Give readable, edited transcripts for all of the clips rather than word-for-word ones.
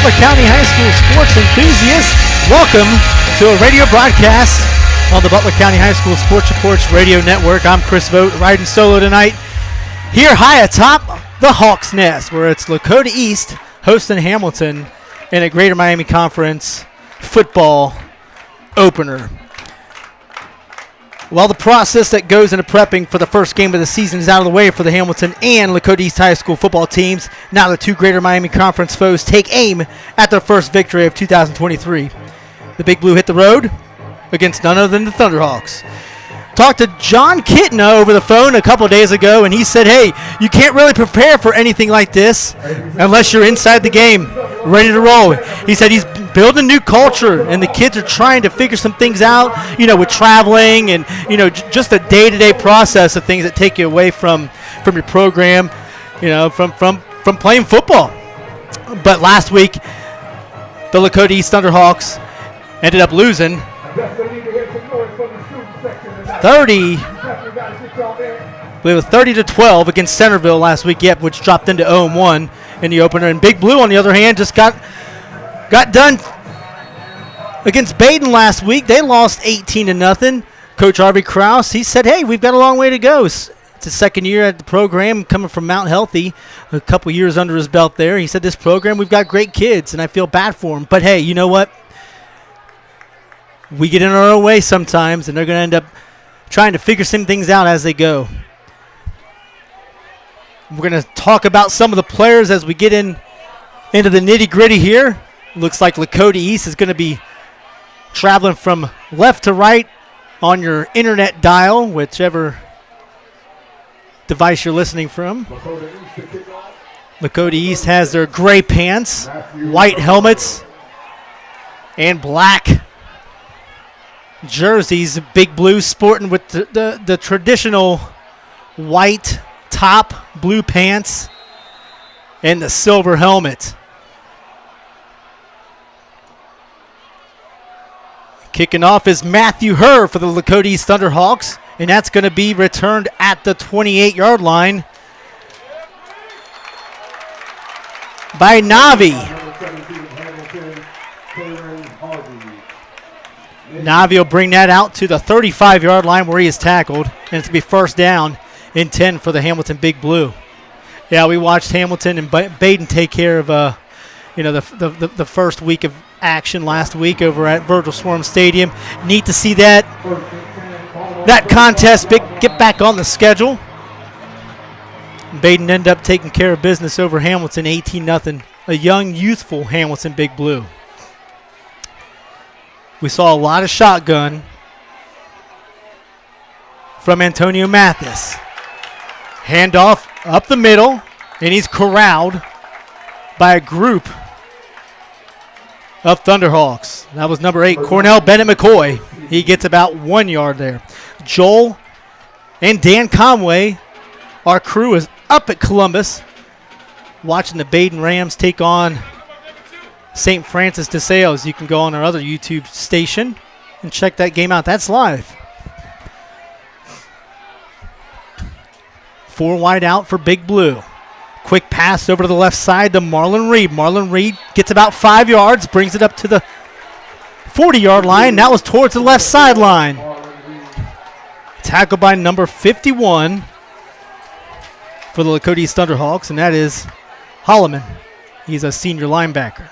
Butler County High School sports enthusiasts. Welcome to a radio broadcast on the Butler County High School Sports Reports Radio Network. I'm Chris Vogt, riding solo tonight here high atop the Hawks' Nest, where it's Lakota East hosting Hamilton in a Greater Miami Conference football opener. Well, the process that goes into prepping for the first game of the season is out of the way for the Hamilton and Lakota East High School football teams. Now the two Greater Miami Conference foes take aim at their first victory of 2023. The Big Blue hit the road against none other than the Thunderhawks. Talked to John Kitna over the phone a couple of days ago, and he said, hey, you can't really prepare for anything like this unless you're inside the game, ready to roll. He said he's building a new culture, and the kids are trying to figure some things out, with traveling and, just the day-to-day process of things that take you away from your program, from playing football. But last week, the Lakota East Thunderhawks ended up losing 30-12 against Centerville last week, which dropped into 0-1 in the opener. And Big Blue, on the other hand, just got done against Baden last week. They lost 18-0. Coach Harvey Krause, he said, hey, we've got a long way to go. It's his second year at the program, coming from Mount Healthy, a couple years under his belt there. He said, this program, we've got great kids, and I feel bad for them. But, hey, you know what? We get in our own way sometimes, and they're going to end up trying to figure some things out as they go. We're going to talk about some of the players as we get into the nitty-gritty here. Looks like Lakota East is going to be traveling from left to right on your internet dial, whichever device you're listening from. Lakota East has their gray pants, white helmets, and black jerseys. Big Blue sporting with the traditional white top, blue pants, and the silver helmet. Kicking off is Matthew Herr for the Lakota East Thunderhawks, and that's going to be returned at the 28-yard line by Navi. Navi will bring that out to the 35-yard line where he is tackled, and it's going to be first down and 10 for the Hamilton Big Blue. Yeah, we watched Hamilton and Baden take care of the first week of action last week over at Virgil Swarm Stadium. Neat to see that contest get back on the schedule. Baden ended up taking care of business over Hamilton 18-0, a young, youthful Hamilton Big Blue. We saw a lot of shotgun from Antonio Mathis. Handoff up the middle, and he's corralled by a group of Thunderhawks. That was number 8, Cornell Bennett McCoy. He gets about 1 yard there. Joel and Dan Conway, our crew is up at Columbus, watching the Baden Rams take on St. Francis de Sales. You can go on our other YouTube station and check that game out. That's live. 4 wide out for Big Blue. Quick pass over to the left side to Marlon Reed. Marlon Reed gets about 5 yards, brings it up to the 40-yard line. That was towards the left sideline. Tackled by number 51 for the Lakota East Thunderhawks, and that is Holloman. He's a senior linebacker.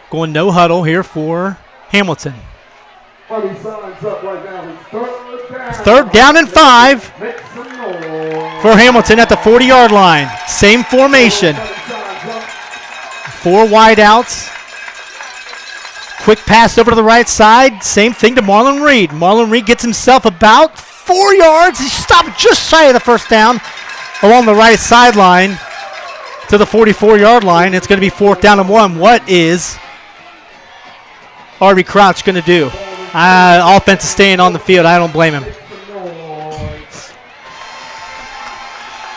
Going no huddle here for Hamilton. Third down and 5 for Hamilton at the 40-yard line. Same formation. 4 wide outs. Quick pass over to the right side. Same thing to Marlon Reed. Marlon Reed gets himself about 4 yards. He stopped just shy of the first down along the right sideline to the 44-yard line. It's going to be 4th down and 1. What is Harvey Crouch going to do? Offense is staying on the field. I don't blame him.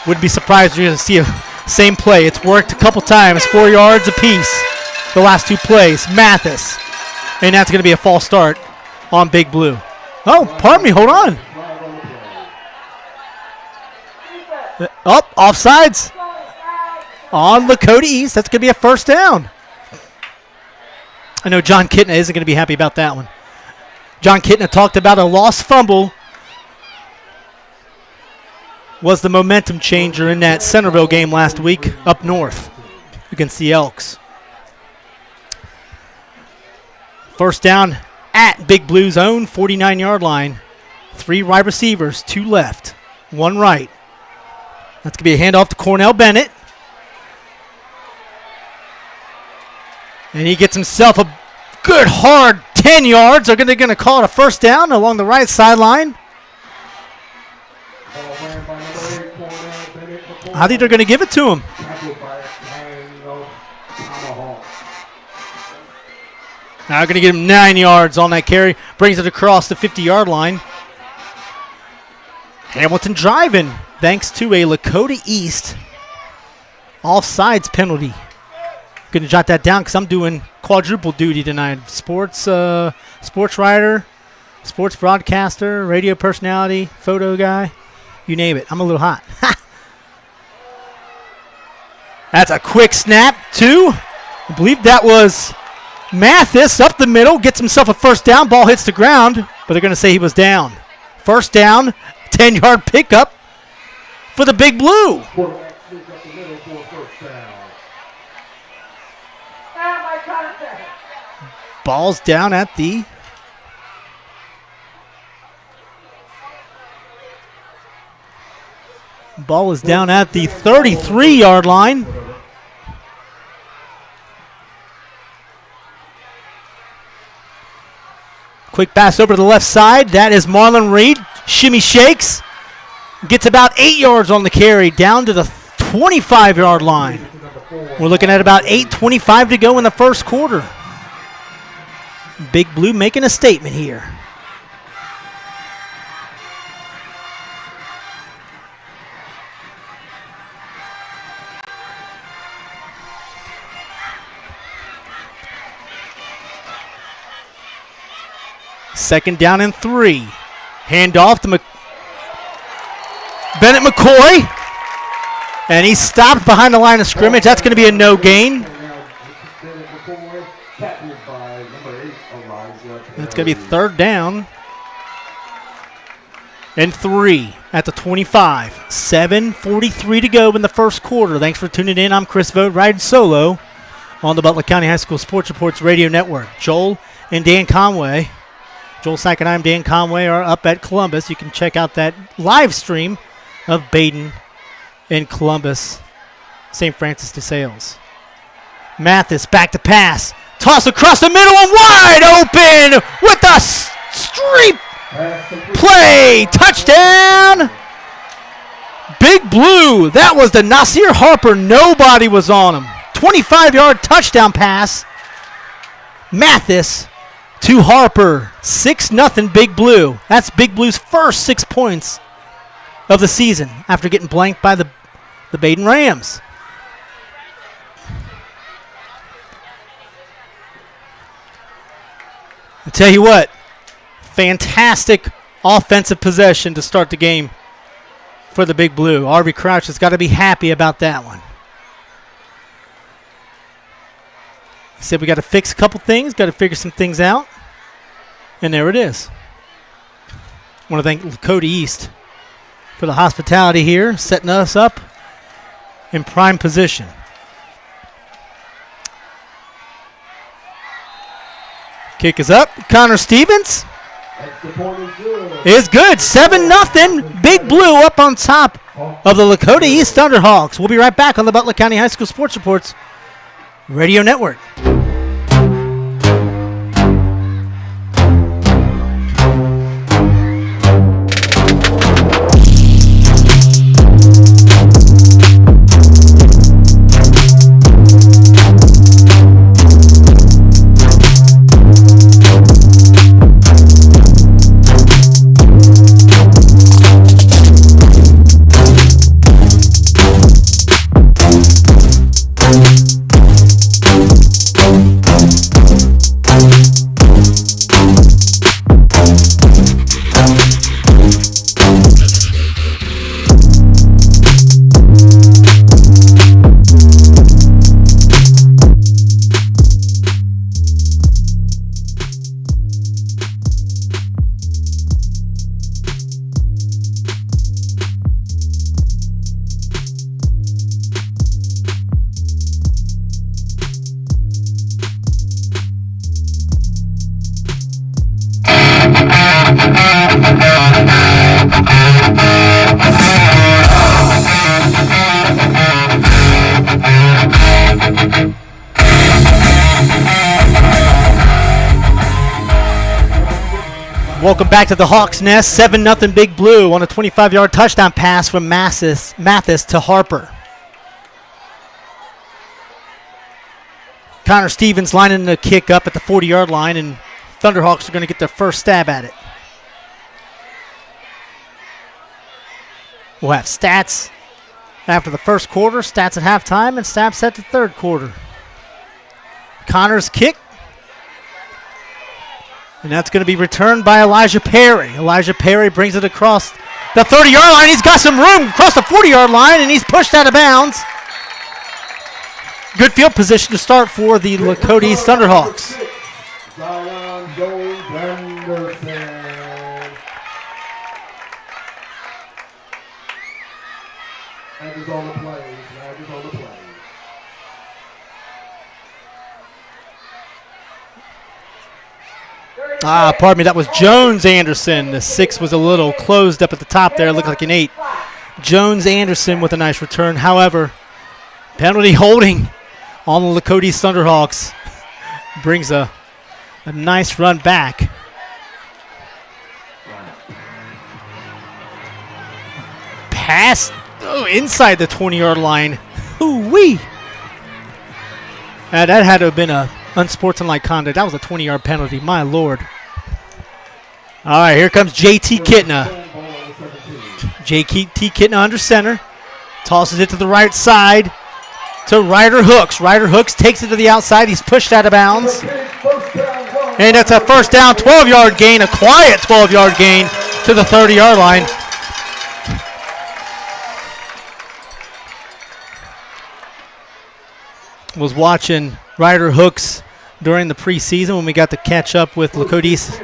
Wouldn't be surprised to see a same play. It's worked a couple times. 4 yards apiece the last 2 plays. Mathis. And that's going to be a false start on Big Blue. Oh, pardon me. Hold on. Oh, offsides. on Lakota East. That's going to be a first down. I know John Kitna isn't going to be happy about that one. John Kitna talked about a lost fumble was the momentum changer in that Centerville game last week up north against the Elks. First down at Big Blue's own 49-yard line. 3 wide receivers, 2 left, 1 right. That's going to be a handoff to Cornell Bennett. And he gets himself a good hard 10 yards. They're going to call it a first down along the right sideline. I think they're going to give it to him. Now going to get him 9 yards on that carry. Brings it across the 50-yard line. Hamilton driving thanks to a Lakota East offsides penalty. Going to jot that down because I'm doing quadruple duty tonight. Sports writer, sports broadcaster, radio personality, photo guy, you name it. I'm a little hot. That's a quick snap, too. I believe that was Mathis up the middle, gets himself a first down. Ball hits the ground, but they're going to say he was down. First down, 10-yard pickup for the Big Blue. Ball's down at the ball is down at the 33-yard line. Quick pass over to the left side. That is Marlon Reed. Shimmy shakes. Gets about 8 yards on the carry down to the 25-yard line. We're looking at about 8:25 to go in the first quarter. Big Blue making a statement here. Second down and 3. Handoff to Bennett McCoy. And he's stopped behind the line of scrimmage. That's going to be a no gain. That's going to be third down and 3 at the 25. 7:43 to go in the first quarter. Thanks for tuning in. I'm Chris Vogt, riding solo on the Butler County High School Sports Reports Radio Network. Joel and Dan Conway. Joel Sackett, Dan Conway are up at Columbus. You can check out that live stream of Baden and Columbus, St. Francis de Sales. Mathis back to pass. Toss across the middle and wide open with a street play. Touchdown. Big Blue. That was the Nasir Harper. Nobody was on him. 25-yard touchdown pass. Mathis to Harper. 6-0 Big Blue. That's Big Blue's first 6 points of the season after getting blanked by the Baden Rams. I'll tell you what, fantastic offensive possession to start the game for the Big Blue. Harvey Crouch has got to be happy about that one. He said we got to fix a couple things, got to figure some things out. And there it is. I want to thank Lakota East for the hospitality here, setting us up in prime position. Kick is up. Connor Stevens is good. 7-0. Big Blue up on top of the Lakota East Thunderhawks. We'll be right back on the Butler County High School Sports Reports Radio Network. Welcome back to the Hawks' Nest. 7-0 Big Blue on a 25-yard touchdown pass from Mathis to Harper. Connor Stevens lining the kick up at the 40-yard line, and Thunderhawks are going to get their first stab at it. We'll have stats after the first quarter, stats at halftime, and stats at the third quarter. Connor's kick. And that's going to be returned by Elijah Perry. Elijah Perry brings it across the 30-yard line. He's got some room across the 40-yard line, and he's pushed out of bounds. Good field position to start for the Lakota East Thunderhawks. Pardon me, that was Jones Anderson. The 6 was a little closed up at the top there. It looked like an 8. Jones Anderson with a nice return. However, penalty holding on the Lakota East Thunderhawks brings a nice run back. Pass inside the 20-yard line. Ooh-wee. That had to have been a unsportsmanlike conduct. That was a 20-yard penalty. My Lord. All right, here comes J.T. Kitna. J.T. Kitna under center. Tosses it to the right side to Ryder Hooks. Ryder Hooks takes it to the outside. He's pushed out of bounds. And that's a first down, 12-yard gain, a quiet 12-yard gain to the 30-yard line. Was watching Ryder Hooks during the preseason when we got to catch up with Lakota East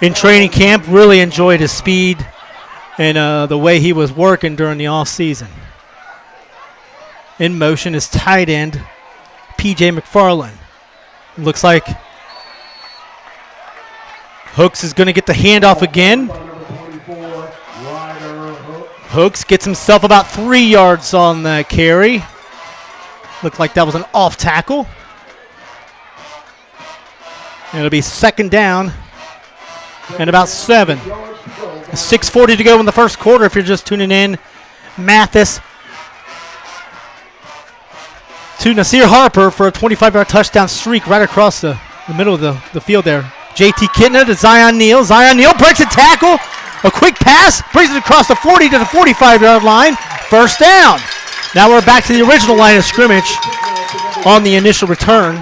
in training camp. Really enjoyed his speed and the way he was working during the offseason. In motion is tight end P.J. McFarland. Looks like Hooks is going to get the handoff again. Hooks gets himself about 3 yards on the carry. Looked like that was an off tackle. And it'll be second down and about 7. 6:40 to go in the first quarter if you're just tuning in. Mathis to Nasir Harper for a 25-yard touchdown streak right across the middle of the field there. J.T. Kitna to Zion Neal. Zion Neal breaks a tackle. A quick pass, brings it across the 40 to the 45-yard line. First down. Now we're back to the original line of scrimmage on the initial return.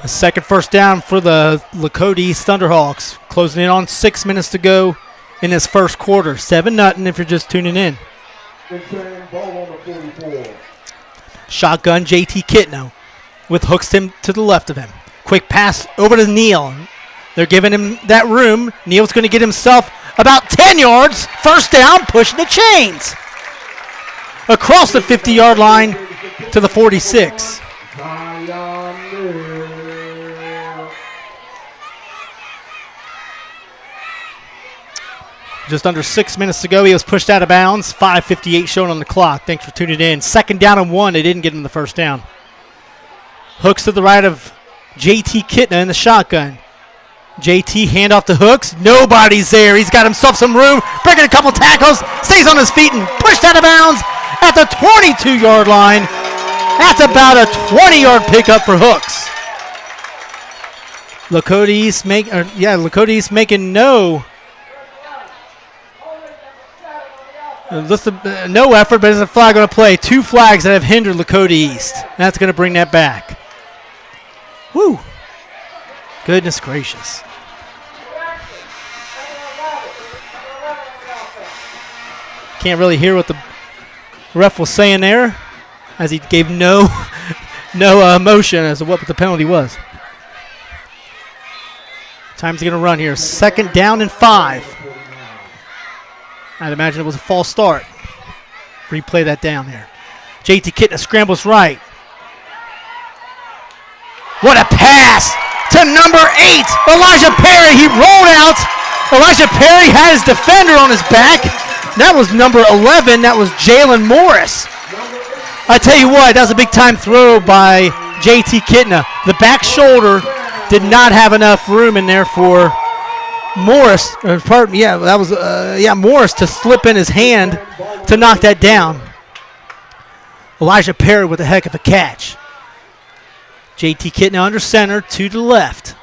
A second first down for the Lakota East Thunderhawks. Closing in on 6 minutes to go in this first quarter. 7-0 if you're just tuning in. Shotgun J.T. Kitno with Hooks to the left of him. Quick pass over to Neal. They're giving him that room. Neal's going to get himself about 10 yards. First down, pushing the chains. Across the 50-yard line to the 46. Just under 6 minutes to go. He was pushed out of bounds. 5:58 shown on the clock. Thanks for tuning in. Second down and 1. They didn't get him the first down. Hooks to the right of J.T. Kitna in the shotgun. JT handoff to Hooks. Nobody's there. He's got himself some room. Breaking a couple tackles. Stays on his feet and pushed out of bounds at the 22-yard line. That's about a 20-yard pickup for Hooks. Lakota East making no effort, but there's a flag on a play. 2 flags that have hindered Lakota East. That's going to bring that back. Woo. Goodness gracious. Can't really hear what the ref was saying there, as he gave no emotion as to what the penalty was. Time's going to run here. Second down and 5. I'd imagine it was a false start. Replay that down there. JT Kitna scrambles right. What a pass to number 8, Elijah Perry. He rolled out. Elijah Perry had his defender on his back. That was number 11. That was Jalen Morris. I tell you what, that was a big-time throw by J.T. Kitna. The back shoulder did not have enough room in there for Morris. Morris to slip in his hand to knock that down. Elijah Perry with a heck of a catch. J.T. Kitna under center, to the left.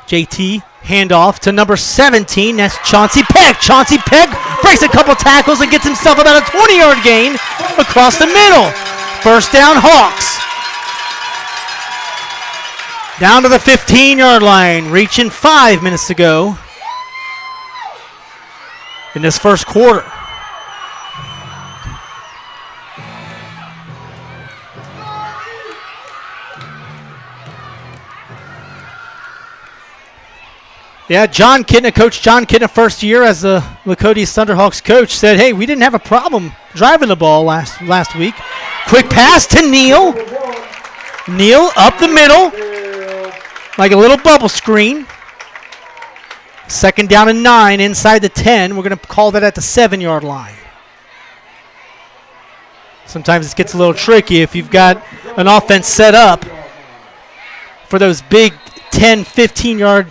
J.T. handoff to number 17. That's Chauncey Peck. Chauncey Peck breaks a couple tackles and gets himself about a 20-yard gain across the middle. First down, Hawks. Down to the 15-yard line, reaching 5 minutes to go in this first quarter. Yeah, Coach John Kitna, first year as the Lakota Thunderhawks coach, said, hey, we didn't have a problem driving the ball last week. Quick pass to Neal. Neal up the middle, like a little bubble screen. Second down and 9 inside the 10. We're going to call that at the 7-yard line. Sometimes it gets a little tricky if you've got an offense set up for those big 10, 15-yard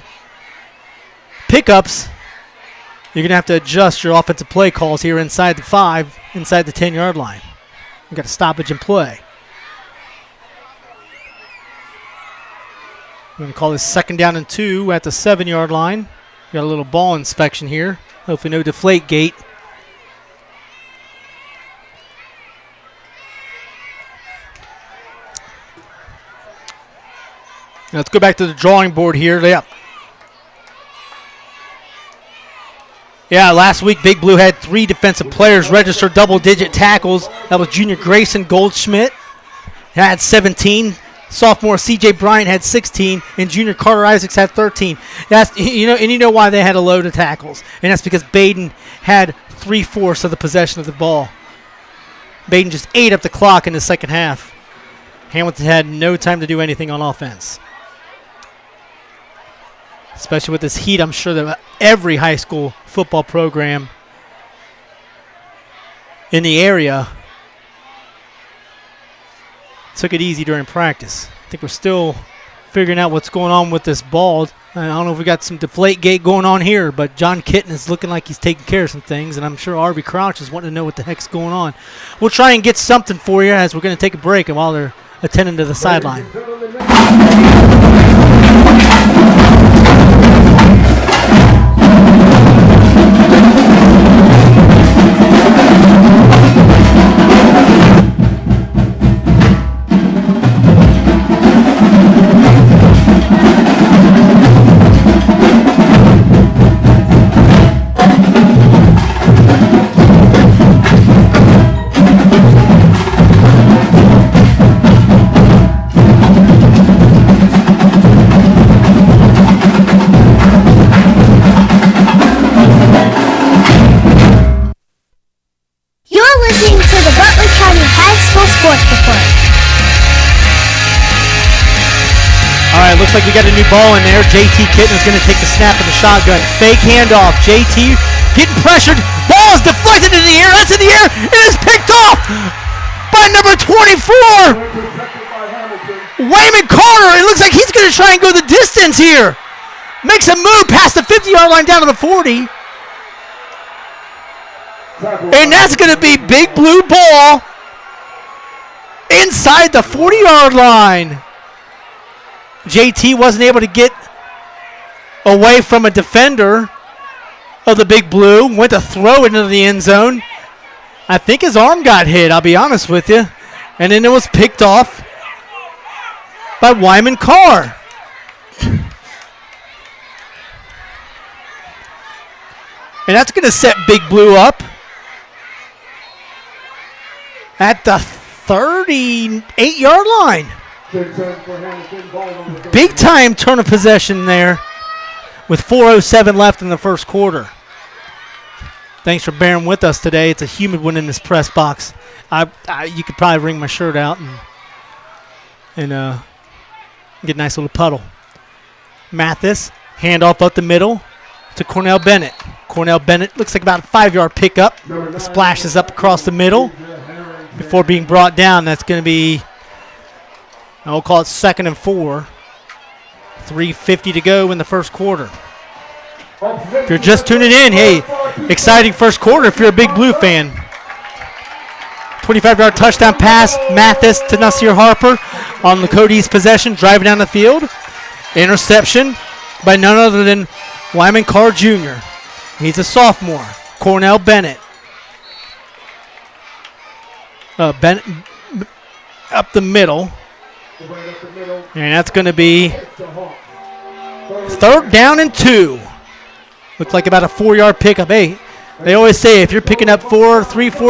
pickups. You're going to have to adjust your offensive play calls here inside the 5, inside the 10-yard line. You've got a stoppage and play. We're going to call this second down and 2 at the 7-yard line. Got a little ball inspection here. Hopefully no deflate gate. Now let's go back to the drawing board here. Yeah, last week Big Blue had 3 defensive players register double-digit tackles. That was junior Grayson Goldschmidt. He had 17. Sophomore C.J. Bryant had 16, and junior Carter Isaacs had 13. You know why they had a load of tackles, and that's because Baden had 3/4 of the possession of the ball. Baden just ate up the clock in the second half. Hamilton had no time to do anything on offense. Especially with this heat, I'm sure that every high school football program in the area took it easy during practice. I think we're still figuring out what's going on with this ball. I don't know if we got some deflate gate going on here, but John Kitna is looking like he's taking care of some things, and I'm sure Arby Crouch is wanting to know what the heck's going on. We'll try and get something for you as we're going to take a break and while they're attending to the sideline. Looks like we got a new ball in there. J.T. Kitna is going to take the snap in the shotgun. Fake handoff. J.T. getting pressured. Ball is deflected in the air. That's in the air. It is picked off by number 24. Wayman Carter. It looks like he's going to try and go the distance here. Makes a move past the 50-yard line down to the 40. And that's going to be Big Blue ball inside the 40-yard line. JT wasn't able to get away from a defender of the Big Blue. Went to throw it into the end zone. I think his arm got hit, I'll be honest with you. And then it was picked off by Wyman Carr. And that's going to set Big Blue up at the 38-yard line. Big time turn of possession there with 4:07 left in the first quarter. Thanks for bearing with us today. It's a humid one in this press box. You could probably wring my shirt out and get a nice little puddle. Mathis, handoff up the middle to Cornell Bennett. Cornell Bennett looks like about a 5-yard pickup. Splashes up across the middle before being brought down. That's going to be I'll call it 2nd and 4. 3:50 to go in the first quarter. If you're just tuning in, hey, exciting first quarter if you're a Big Blue fan. 25-yard touchdown pass, Mathis to Nasir Harper on Lakota's possession, driving down the field. Interception by none other than Wyman Carr Jr. He's a sophomore. Cornell Bennett. Bennett up the middle. And that's going to be 3rd down and 2. Looks like about a 4-yard pickup. Hey, they always say if you're picking up 4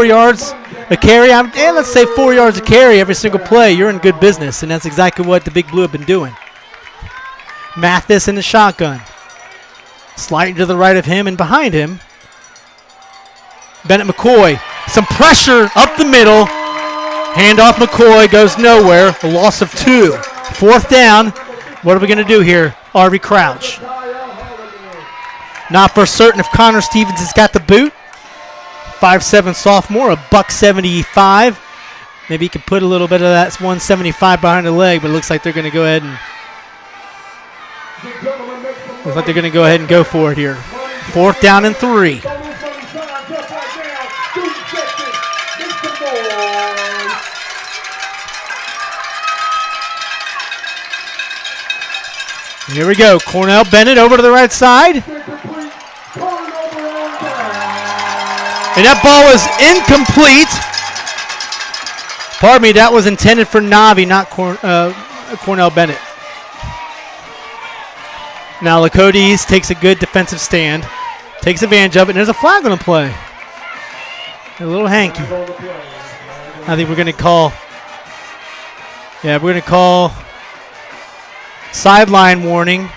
yards a carry, let's say 4 yards a carry every single play, you're in good business. And that's exactly what the Big Blue have been doing. Mathis in the shotgun. Sliding to the right of him and behind him. Bennett McCoy. Some pressure up the middle. Handoff McCoy goes nowhere. A loss of 2. 4th down. What are we going to do here? Arby Crouch. Not for certain if Connor Stevens has got the boot. 5'7" sophomore, a $175. Maybe he can put a little bit of that 175 behind the leg, but it looks like they're going to go ahead and go for it here. 4th down and 3. Here we go. Cornell Bennett over to the right side. And that ball was incomplete. Pardon me, that was intended for Navi, not Cornell Bennett. Now Lakota East takes a good defensive stand, takes advantage of it, and there's a flag on the play. A little hanky. I think we're going to call, sideline warning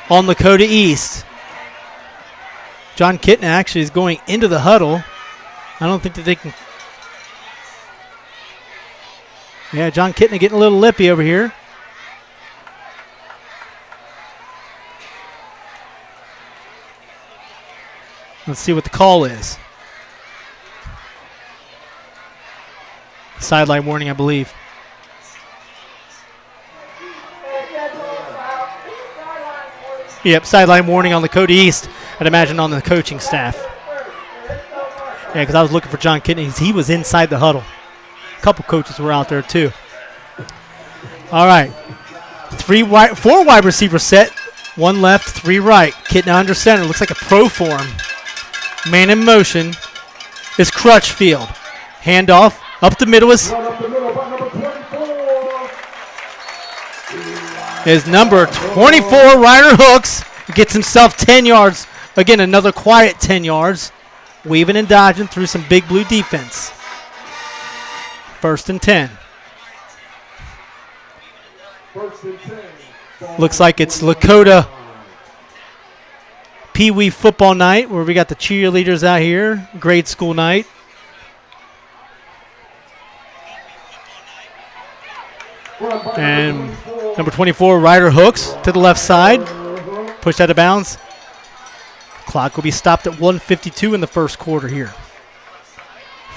on Lakota East. John Kitna actually is going into the huddle. I don't think that they can. Yeah, John Kitna getting a little lippy over here. Let's see what the call is. Sideline warning, I believe. Yep, sideline warning on Lakota East. I'd imagine on the coaching staff. Yeah, because I was looking for John Kitney. He was inside the huddle. A couple coaches were out there too. All right. 4 wide receiver set. 1 left, 3 right. Kitna under center. Looks like a pro form. Man in motion is Crutchfield. Handoff up the middle is number 24, Ryder Hooks. Gets himself 10 yards. Again, another quiet 10 yards. Weaving and dodging through some Big Blue defense. 1st and 10. Looks like it's Lakota Pee Wee football night where we got the cheerleaders out here. Grade school night. And number 24, Ryder Hooks to the left side. Pushed out of bounds. Clock will be stopped at 1:52 in the first quarter here.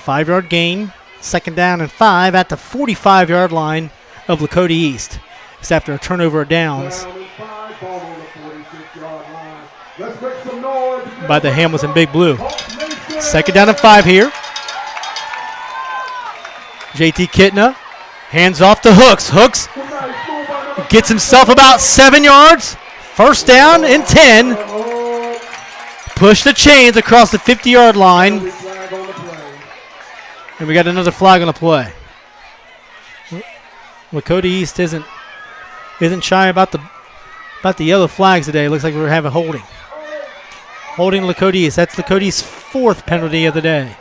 5-yard gain. 2nd down and 5 at the 45-yard line of Lakota East. It's after a turnover of downs by the Hamilton Big Blue. 2nd down and 5 here. JT Kitna hands off to Hooks. Hooks gets himself about 7 yards. 1st down and 10. Push the chains across the 50-yard line. And we got another flag on the play. Lakota East isn't shy about the yellow flags today. It looks like we're having holding. Holding Lakota East. That's Lakota East's 4th penalty of the day.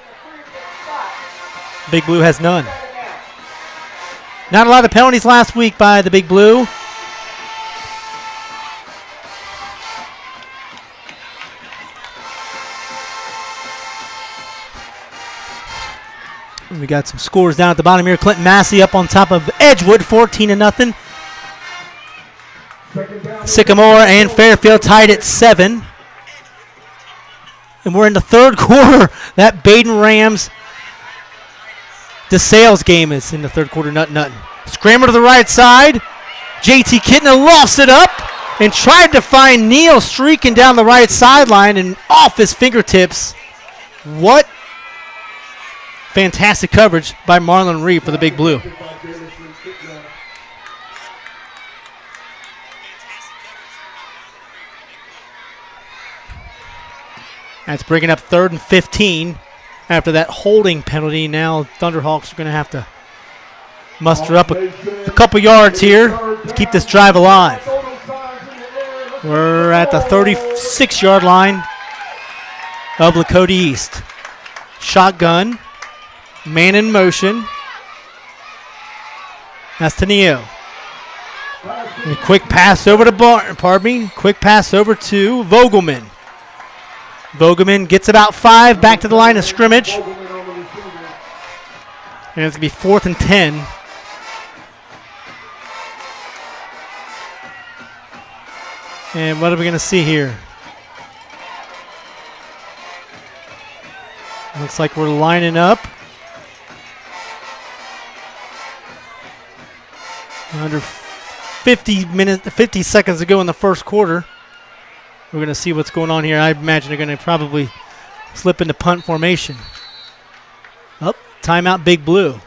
Big Blue has none. Not a lot of penalties last week by the Big Blue. We got some scores down at the bottom here. Clinton Massey up on top of Edgewood, 14-0. Sycamore and Fairfield tied at 7. And we're in the 3rd quarter. That Baden Rams DeSales game is in the third quarter, nothing. Scramble to the right side. JT Kittner lofts it up and tried to find Neal streaking down the right sideline and off his fingertips. What fantastic coverage by Marlon Reed for the Big Blue. That's bringing up 3rd and 15 after that holding penalty. Now Thunderhawks are going to have to muster up a couple yards here to keep this drive alive. We're at the 36-yard line of Lakota East. Shotgun. Man in motion. That's Taneo. And quick pass over to Quick pass over to Vogelman. Vogelman gets about 5 back to the line of scrimmage. And it's going to be 4th and 10. And what are we going to see here? Looks like we're lining up. Under 50 seconds to go in the first quarter. We're going to see what's going on here. I imagine they're going to probably slip into punt formation. Timeout Big Blue.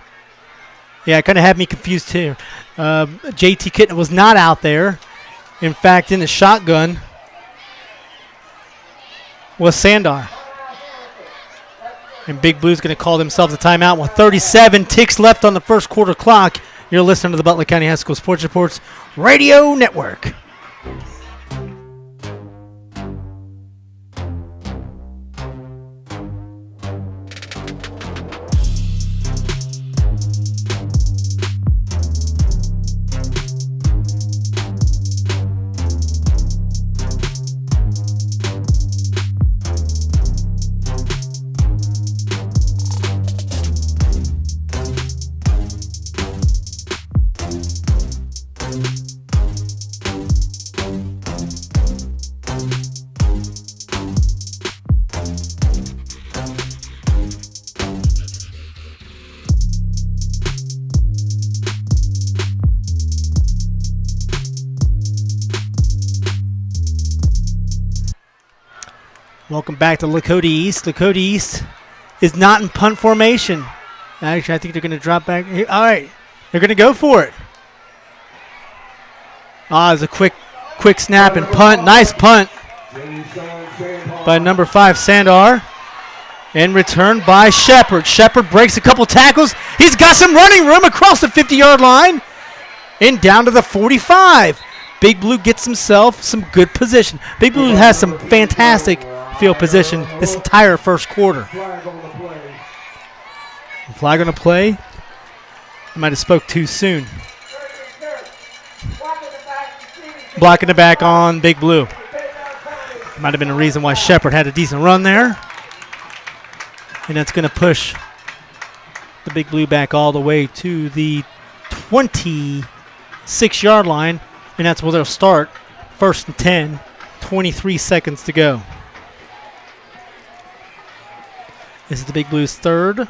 Yeah, it kind of had me confused here. JT Kittner was not out there. In fact, in the shotgun was Sandar. And Big Blue's going to call themselves a timeout with 37 ticks left on the first quarter clock. You're listening to the Butler County High School Sports Reports Radio Network. Welcome back to Lakota East. Lakota East is not in punt formation. Actually, I think they're going to drop back. All right, they're going to go for it. It's a quick snap and punt. Nice punt by number 5, Sandar. And returned by Shepard. Shepard breaks a couple tackles. He's got some running room across the 50-yard line and down to the 45. Big Blue gets himself some good position. Big Blue has some fantastic field position this entire first quarter. Flag on the play. I might have spoke too soon. Blocking the back on Big Blue. Might have been the reason why Shepard had a decent run there. And that's going to push the Big Blue back all the way to the 26-yard line. And that's where they'll start. 1st and 10, 23 seconds to go. This is the Big Blues' third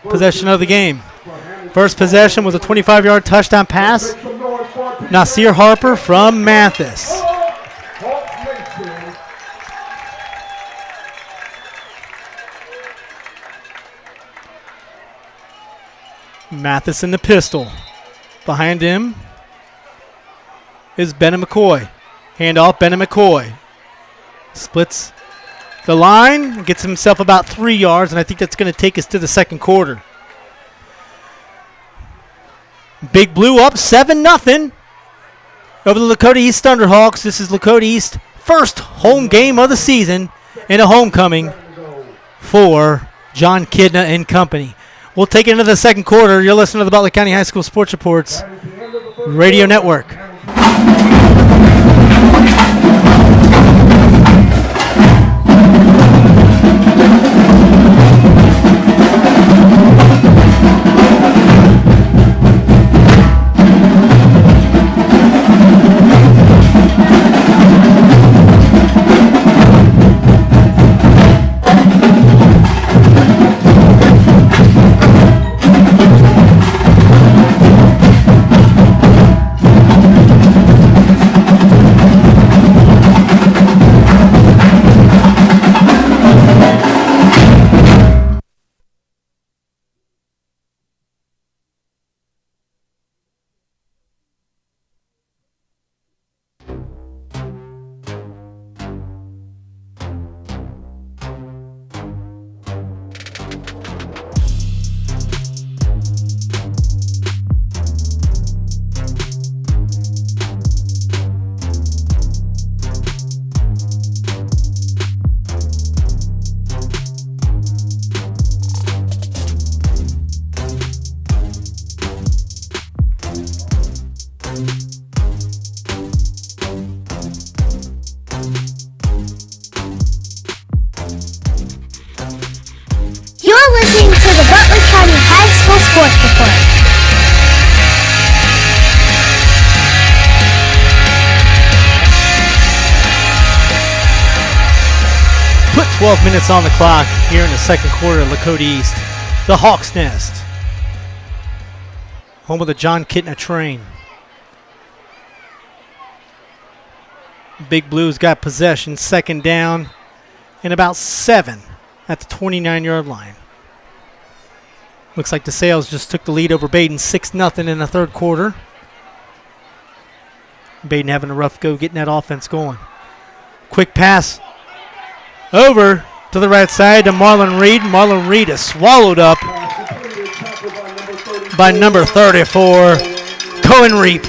possession of the game. First possession was a 25-yard touchdown pass. Nasir Harper from Mathis. Mathis in the pistol. Behind him is Benna McCoy. Handoff, Benna McCoy. Splits the line, gets himself about 3 yards, and I think that's going to take us to the second quarter. Big Blue up 7-0 over the Lakota East Thunderhawks. This is Lakota East's first home game of the season and a homecoming for John Kidna and company. We'll take it into the second quarter. You're listening to the Butler County High School Sports Reports Radio Network. Force the play. Put 12 minutes on the clock here in the second quarter at Lakota East. The Hawks Nest. Home of the John Kitna train. Big Blues got possession, second down, and about 7 at the 29-yard line. Looks like the Sails just took the lead over Baden 6-0 in the third quarter. Baden having a rough go getting that offense going. Quick pass over to the right side to Marlon Reed. Marlon Reed is swallowed up by number 34, Cohen Reap.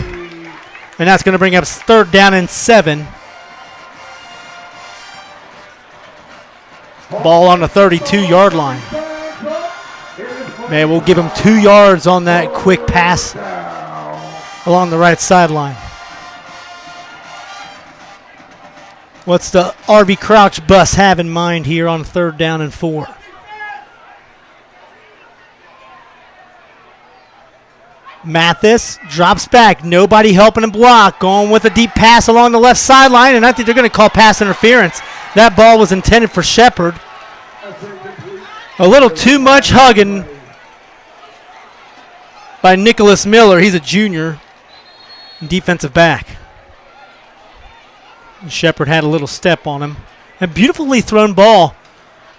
And that's going to bring up third down and 7. Ball on the 32-yard line. Man, we'll give him 2 yards on that quick pass along the right sideline. What's the RV Crouch bus have in mind here on third down and 4? Mathis drops back. Nobody helping him block. Going with a deep pass along the left sideline, and I think they're going to call pass interference. That ball was intended for Shepard. A little too much hugging by Nicholas Miller. He's a junior defensive back. Shepard had a little step on him. A beautifully thrown ball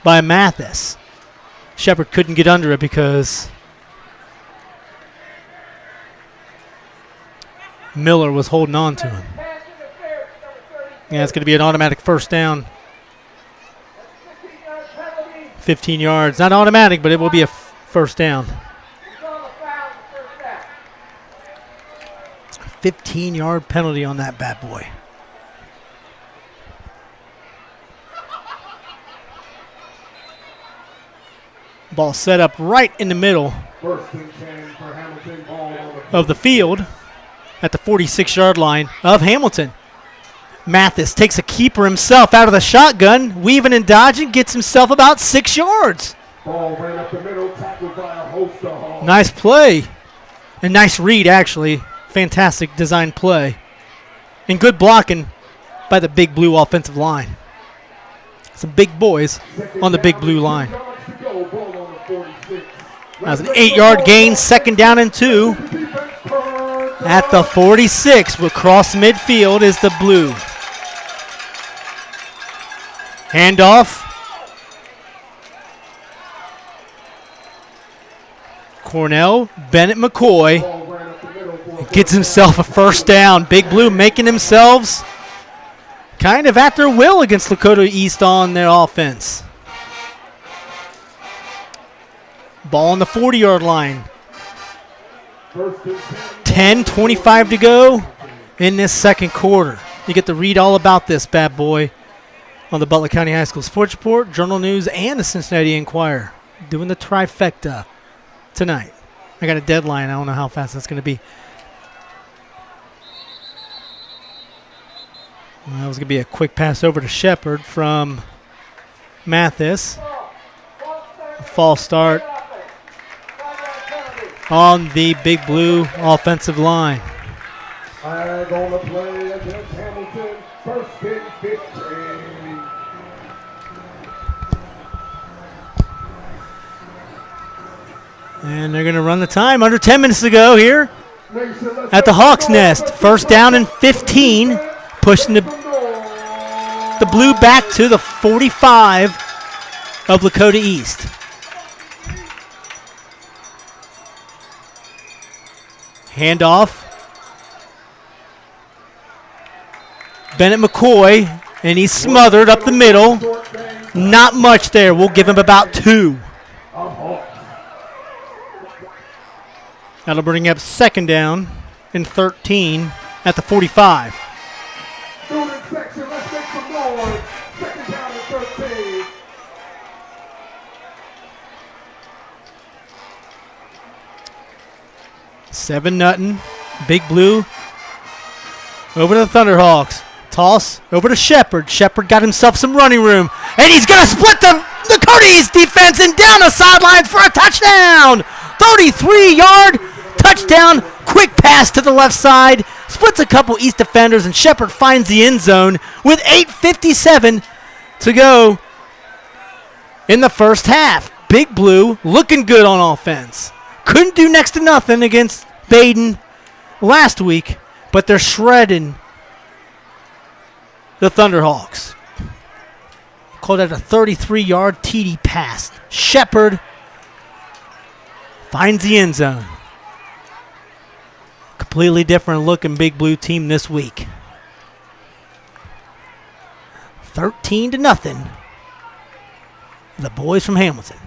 by Mathis. Shepard couldn't get under it because Miller was holding on to him. Yeah, it's going to be an automatic first down. 15 yards. Not automatic, but it will be a first down. 15-yard penalty on that bad boy. Ball set up right in the middle of the field at the 46-yard line of Hamilton. Mathis takes a keeper himself out of the shotgun, weaving and dodging, gets himself about 6 yards. Ball ran up the middle, tackled by a host of Hawks. Nice play. And nice read, actually. Fantastic design play. And good blocking by the Big Blue offensive line. Some big boys on the Big Blue line. That was an 8-yard gain, second down and 2. At the 46, across midfield is the Blue. Handoff. Cornell, Bennett McCoy gets himself a first down. Big Blue making themselves kind of at their will against Lakota East on their offense. Ball on the 40-yard line. 10:25 to go in this second quarter. You get to read all about this bad boy on the Butler County High School Sports Report, Journal News, and the Cincinnati Enquirer. Doing the trifecta tonight. I got a deadline. I don't know how fast that's going to be. Well, that was going to be a quick pass over to Shepard from Mathis. A false start on the Big Blue offensive line. Flag on the play against Hamilton, first and 15. And they're going to run the time. Under 10 minutes to go here at the Hawks Nest. First down and 15, pushing the Blue back to the 45 of Lakota East. Handoff. Bennett McCoy, and he's smothered up the middle. Not much there. We'll give him about 2. That'll bring up second down and 13 at the 45. Student section, let's make some noise. Second down and 13. Seven nothing. Big Blue over to the Thunderhawks. Toss over to Shepard. Shepard got himself some running room, and he's going to split the Lakota East defense and down the sidelines for a touchdown. 33-yard touchdown. Quick pass to the left side. Splits a couple East defenders, and Shepard finds the end zone with 8:57 to go in the first half. Big Blue looking good on offense. Couldn't do next to nothing against Baden last week, but they're shredding the Thunderhawks. Called that a 33-yard TD pass. Shepard finds the end zone. Completely different looking Big Blue team this week. 13-0. The boys from Hamilton.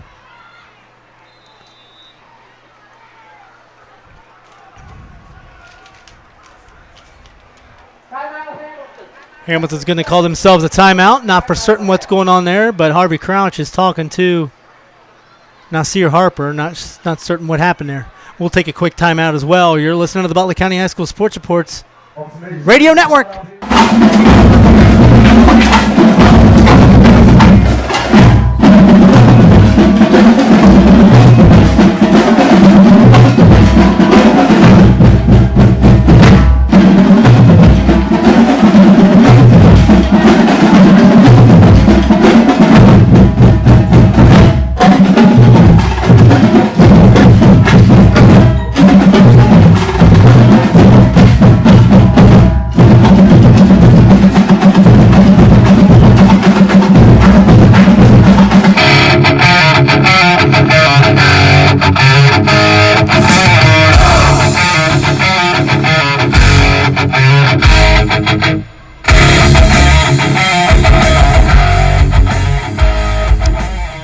Hamilton's going to call themselves a timeout. Not for certain what's going on there, but Harvey Crouch is talking to Nasir Harper. Not certain what happened there. We'll take a quick timeout as well. You're listening to the Butler County High School Sports Reports Radio Network.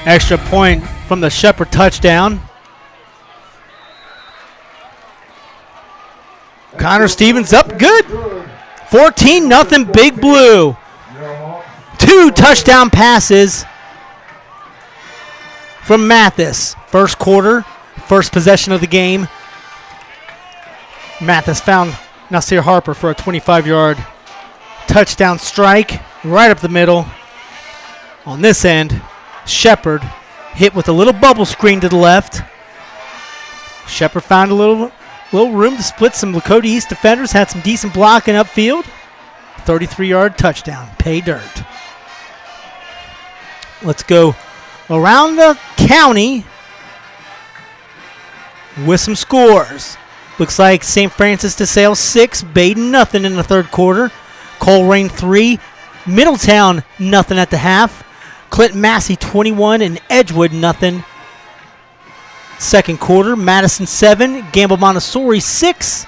Extra point from the Shepard touchdown. Connor Stevens up good. 14-0 Big Blue. 2 touchdown passes from Mathis. First quarter, first possession of the game. Mathis found Nasir Harper for a 25-yard touchdown strike right up the middle. On this end, Shepard hit with a little bubble screen to the left. Shepard found a little room to split some Lakota East defenders, had some decent blocking upfield. 33-yard touchdown. Pay dirt. Let's go around the county with some scores. Looks like St. Francis de Sales 6, Baden nothing in the third quarter. Coleraine 3, Middletown nothing at the half. Clinton Massey 21 and Edgewood nothing. Second quarter, Madison 7, Gamble Montessori 6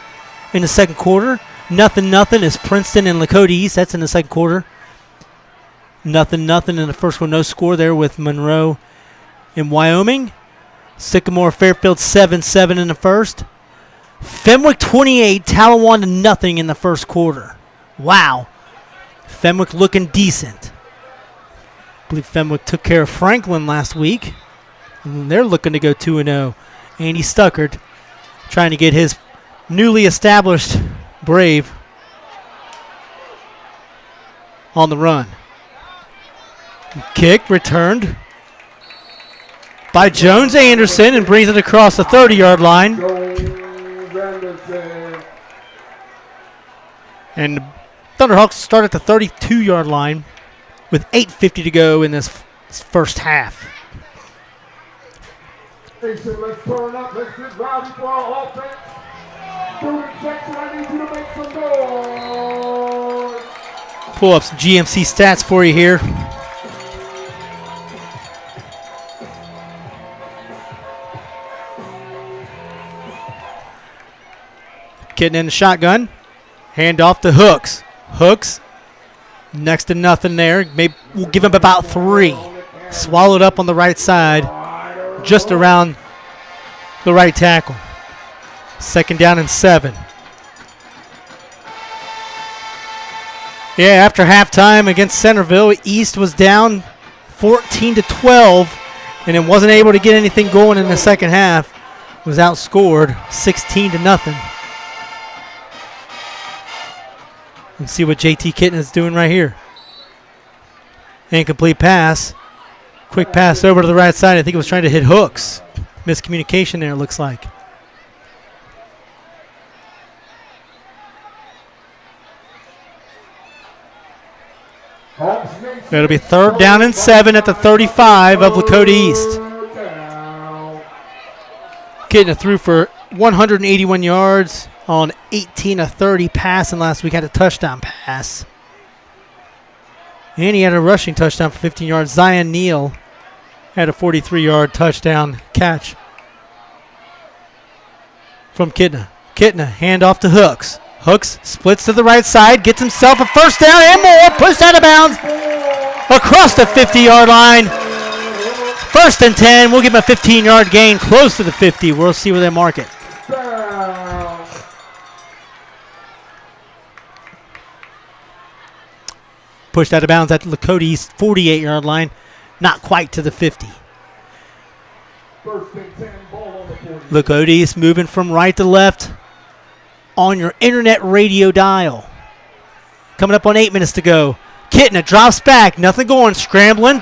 in the second quarter. Nothing is Princeton and Lakota East. That's in the second quarter. Nothing in the first one. No score there with Monroe in Wyoming. Sycamore Fairfield 7-7 in the first. Fenwick 28, Talawanda nothing in the first quarter. Wow. Fenwick looking decent. I believe Fenwick took care of Franklin last week. And they're looking to go 2-0. Andy Stuckert trying to get his newly established Brave on the run. Kick returned by Jones Anderson and brings it across the 30-yard line. And the Thunderhawks start at the 32-yard line with 8:50 to go in this first half. Let's turn up. Let's get rowdy for our offense. Student section, I need you to make some noise. Pull up some GMC stats for you here. Getting in the shotgun. Hand off to Hooks. Hooks, next to nothing there. Maybe we'll give him about 3. Swallowed up on the right side, just around the right tackle. Second down and 7. Yeah, after halftime against Centerville, East was down 14-12, and it wasn't able to get anything going in the second half. Was outscored 16-0. Let's see what JT Kitten is doing right here. Incomplete pass. Quick pass over to the right side. I think he was trying to hit Hooks. Miscommunication there, it looks like. It'll be 3rd down and 7 at the 35 of Lakota East. Kitna threw for 181 yards on 18 of 30 passing last week. Had a touchdown pass. And he had a rushing touchdown for 15 yards. Zion Neal had a 43-yard touchdown catch from Kitna. Kitna, handoff to Hooks. Hooks splits to the right side, gets himself a 1st down and more, pushed out of bounds across the 50-yard line. 1st and 10. We'll give him a 15-yard gain close to the 50. We'll see where they mark it. Pushed out of bounds at the Lakota East 48-yard line, not quite to the 50. 1st and 10, ball on the 40. Lakota East moving from right to left on your internet radio dial. Coming up on 8 minutes to go. Kitna drops back, nothing going, scrambling,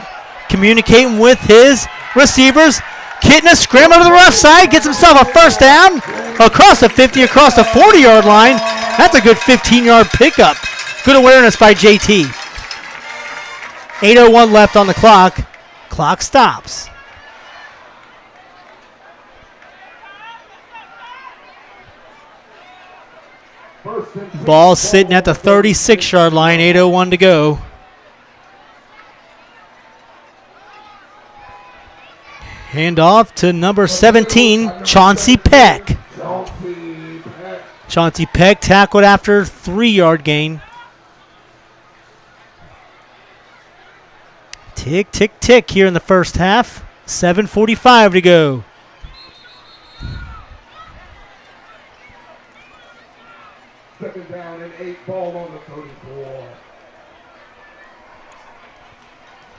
communicating with his receivers. Kitna scrambling to the left side, gets himself a 1st down across the 50, across the 40-yard line. That's a good 15-yard pickup. Good awareness by JT. 8:01 left on the clock. Clock stops. Ball sitting at the 36-yard line, 8:01 to go. Handoff to number 17, Chauncey Peck. Chauncey Peck tackled after 3-yard gain. Tick, tick, tick here in the first half. 7:45 to go. Second down and 8, ball on the 34.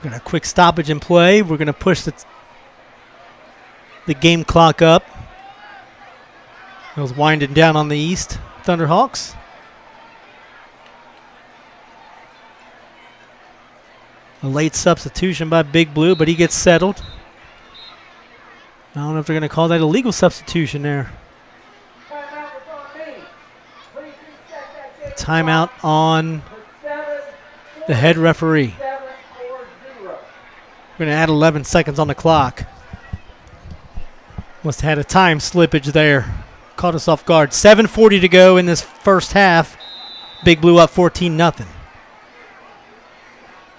Got a quick stoppage in play. We're going to push the game clock up. It was winding down on the East Thunderhawks. A late substitution by Big Blue, but he gets settled. I don't know if they're going to call that a legal substitution there. Timeout on the head referee. We're going to add 11 seconds on the clock. Must have had a time slippage there. Caught us off guard. 7:40 to go in this first half. Big Blue up 14-0.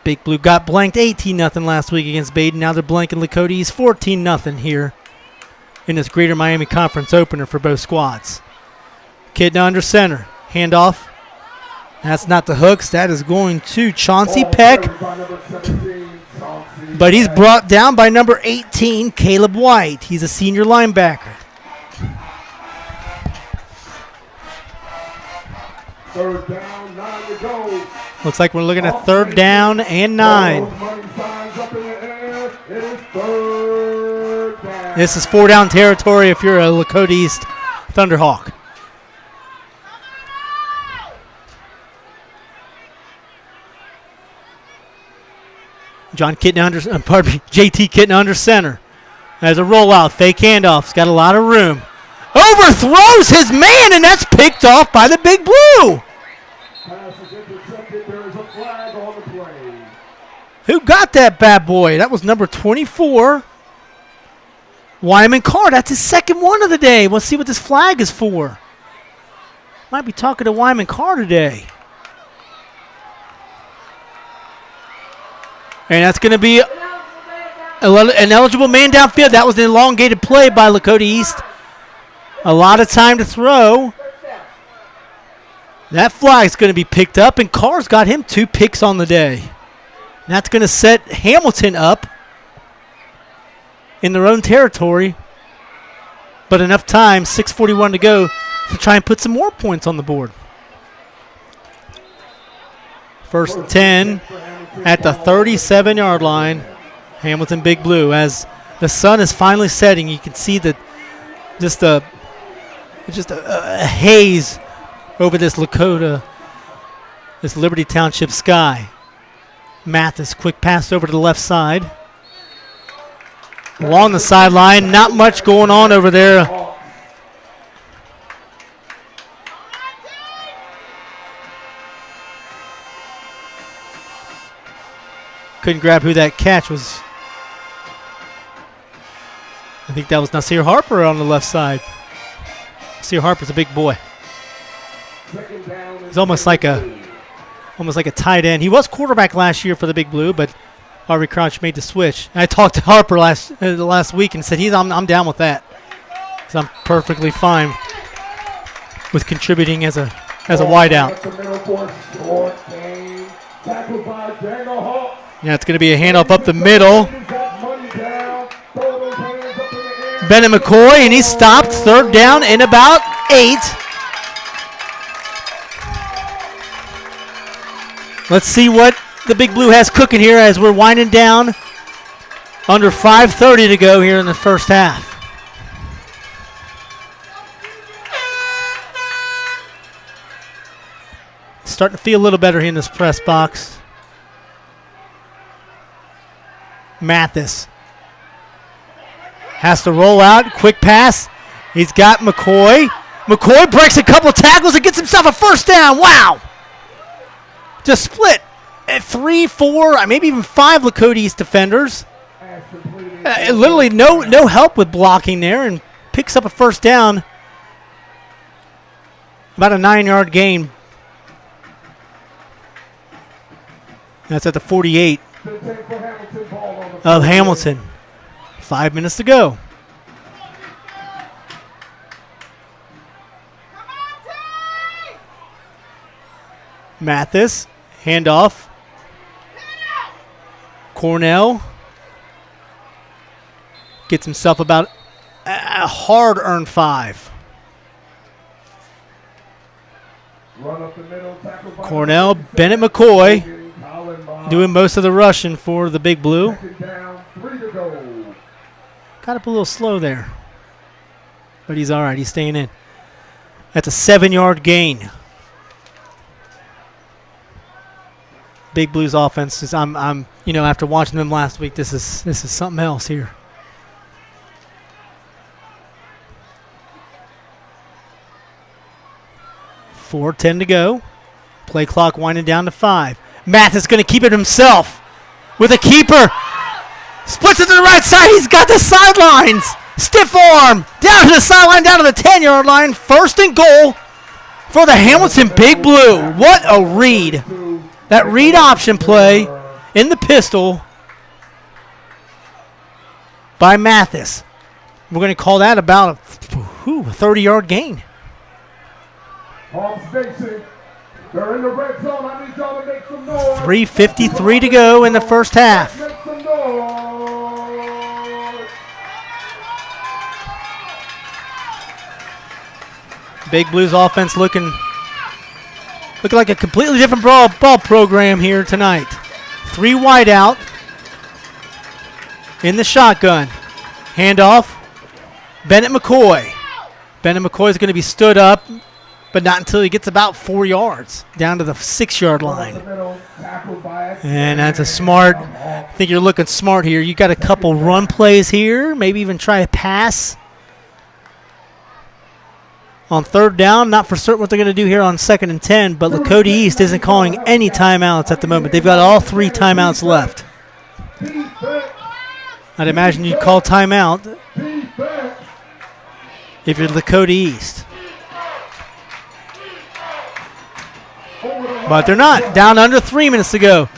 Big Blue got blanked 18-0 last week against Baden. Now they're blanking Lakota East 14-0 here in this Greater Miami Conference opener for both squads. Kitna under center. Handoff. That's not the Hooks. That is going to Chauncey Peck. But he's brought down by number 18, Caleb White. He's a senior linebacker. 3rd down, 9 to go. Looks like we're looking at 3rd down and 9. This is 4-down territory if you're a Lakota East Thunderhawk. JT Kitna under center. There's a rollout, fake handoff. He's got a lot of room. Overthrows his man, and that's picked off by the Big Blue. Pass is intercepted. There is a flag on the play. Who got that bad boy? That was number 24. Wyman Carr. That's his second one of the day. Let's see what this flag is for. Might be talking to Wyman Carr today. And that's going to be an eligible man downfield. That was an elongated play by Lakota East. A lot of time to throw. That flag's going to be picked up, and Carr's got him 2 picks on the day. And that's going to set Hamilton up in their own territory. But enough time, 6:41 to go, to try and put some more points on the board. 1st and 10 at the 37-yard line. Hamilton Big Blue. As the sun is finally setting, you can see that just a haze over this Lakota, this Liberty Township sky. Mathis, quick pass over to the left side. along the sideline. Not much going on over there. Couldn't grab who that catch was. I think that was Nasir Harper on the left side. Nasir Harper's a big boy. He's almost like a tight end. He was quarterback last year for the Big Blue, but Harvey Crouch made the switch. And I talked to Harper last week and said I'm down with that. So I'm perfectly fine with contributing as a wideout. Yeah, it's going to be a handoff up the middle. Bennett McCoy, and he's stopped. 3rd down and about 8. Let's see what the Big Blue has cooking here as we're winding down. Under 5:30 to go here in the first half. Starting to feel a little better here in this press box. Mathis has to roll out. Quick pass. He's got McCoy. McCoy breaks a couple tackles and gets himself a 1st down. Wow. Just split at 3, 4, maybe even 5 Lakota East defenders. Literally no help with blocking there, and picks up a 1st down. About a 9-yard gain. That's at the 48 of Hamilton. 5 minutes to go. Mathis, handoff. Cornell gets himself about a hard-earned 5. Cornell, Bennett McCoy doing most of the rushing for the Big Blue. Got up a little slow there, but he's all right. He's staying in. That's a 7-yard gain. Big Blues offense is I'm after watching them last week, this is something else here. $4:10 to go. Play clock winding down to 5. Mathis going to keep it himself with a keeper. Splits it to the right side. He's got the sidelines. Stiff arm. Down to the sideline, down to the 10-yard line. 1st and goal for the Hamilton Big Blue. What a read. That read option play in the pistol by Mathis. We're going to call that about a 30-yard gain. They're in the red zone. I need y'all to make some noise. 3:53 to go in the first half. Make some noise. Big Blues offense looking like a completely different ball program here tonight. 3 wide out in the shotgun. Handoff. Bennett McCoy. Bennett McCoy is going to be stood up, but not until he gets about 4 yards, down to the 6-yard line. And that's a smart, I think you're looking smart here. You got a couple run plays here, maybe even try a pass. On 3rd down, not for certain what they're going to do here on 2nd and 10, but Lakota East isn't calling any timeouts at the moment. They've got all 3 timeouts left. I'd imagine you'd call timeout if you're Lakota East. But they're not. Down under 3 minutes to go.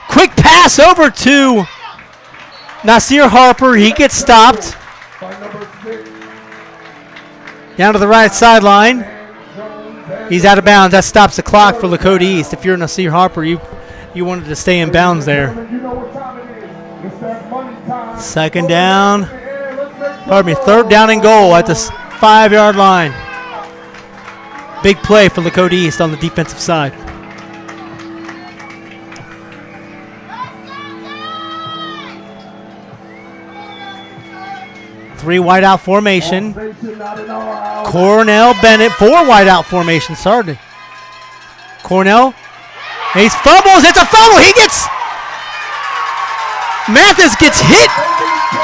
Quick pass over to Nasir Harper. He gets stopped. Down to the right sideline. He's out of bounds. That stops the clock for Lakota East. If you're Nasir Harper, you wanted to stay in bounds there. 2nd down. Pardon me, 3rd down and goal at the 5-yard line. Big play for Lakota East on the defensive side. Three wide out formation. Cornell Bennett, 4 wide out formation. Started. Cornell. He's fumbles. It's a fumble. He gets Mathis gets hit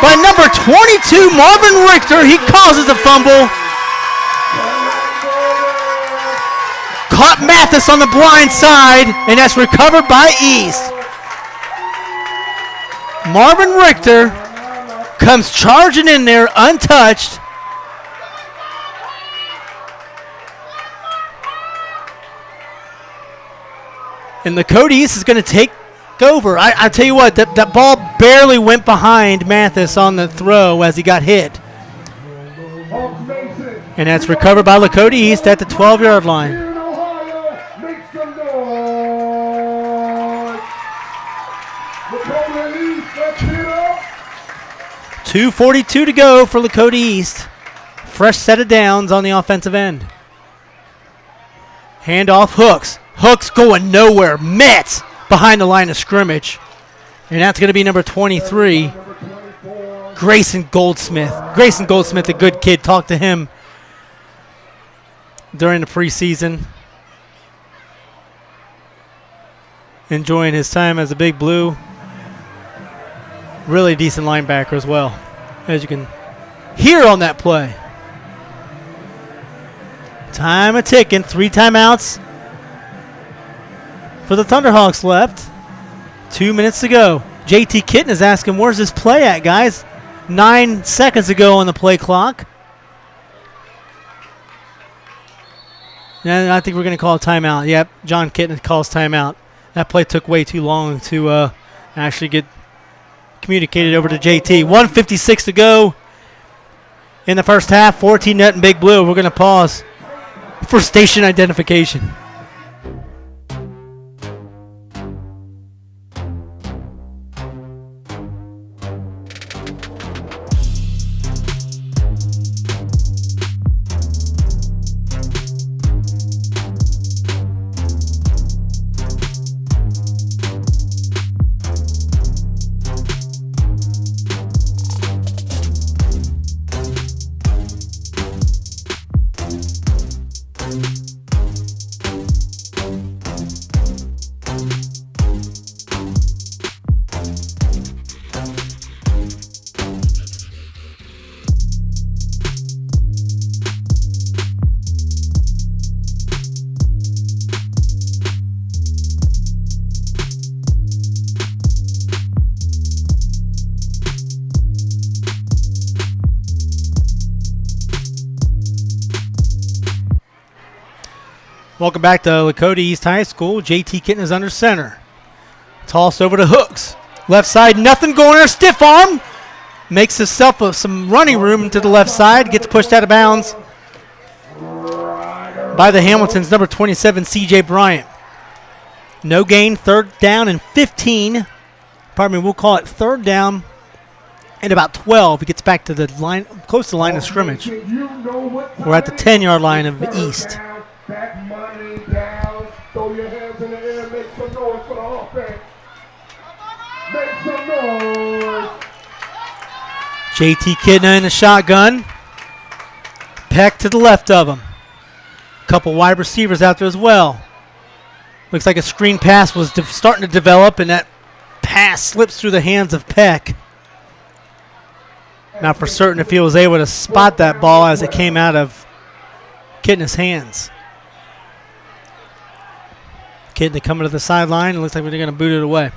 by number 22, Marvin Richter. He causes a fumble. Caught Mathis on the blind side, and that's recovered by East. Marvin Richter comes charging in there untouched. And Lakota East is going to take over. I tell you what, that ball barely went behind Mathis on the throw as he got hit. And that's recovered by Lakota East at the 12-yard line. 2:42 to go for Lakota East. Fresh set of downs on the offensive end. Handoff Hooks. Hooks going nowhere. Metz behind the line of scrimmage. And that's going to be number 23, Grayson Goldsmith. Grayson Goldsmith, a good kid. Talked to him during the preseason. Enjoying his time as a Big Blue. Really decent linebacker as well, as you can hear on that play. Time a ticking. 3 timeouts for the Thunderhawks left. 2 minutes to go. JT Kitten is asking, where's this play at, guys? 9 seconds ago on the play clock. And I think we're going to call a timeout. Yep, John Kitten calls timeout. That play took way too long to actually get communicated over to JT. 1:56 to go in the first half. 14-0 Big Blue. We're going to pause for station identification. Welcome back to Lakota East High School. JT Kitten is under center. Toss over to Hooks. Left side, nothing going there. Stiff arm. Makes himself some running room into the left side. Gets pushed out of bounds by the Hamiltons, number 27, CJ Bryant. No gain, 3rd down and 15. Pardon me, we'll call it 3rd down and about 12. He gets back to the line, close to the line of scrimmage. We're at the 10-yard line of East. Back money down, throw your hands in the air, make some noise for the offense. Make some noise. JT Kidna in the shotgun. Peck to the left of him. A couple wide receivers out there as well. Looks like a screen pass was starting to develop, and that pass slips through the hands of Peck. Not for certain if he was able to spot that ball as it came out of Kidna's hands. Kidna coming to the sideline. It looks like we're going to boot it away.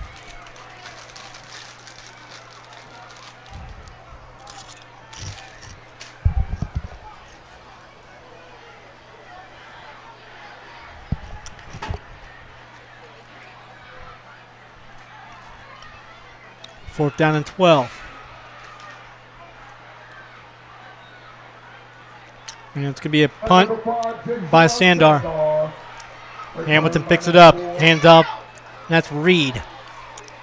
Fourth down and 12. And it's going to be a punt by Sandar. Hamilton picks it up. Hands up. That's Reed.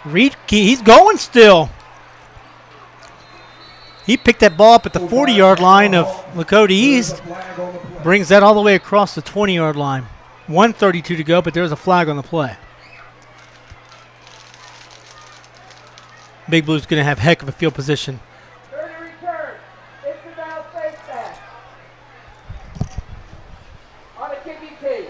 Reed, he's going still. He picked that ball up at the 40-yard line of Lakota East. Brings that all the way across the 20-yard line. 1:32 to go, but there's a flag on the play. Big Blue's going to have heck of a field position. Return. It's the now face back. On a kicking tee.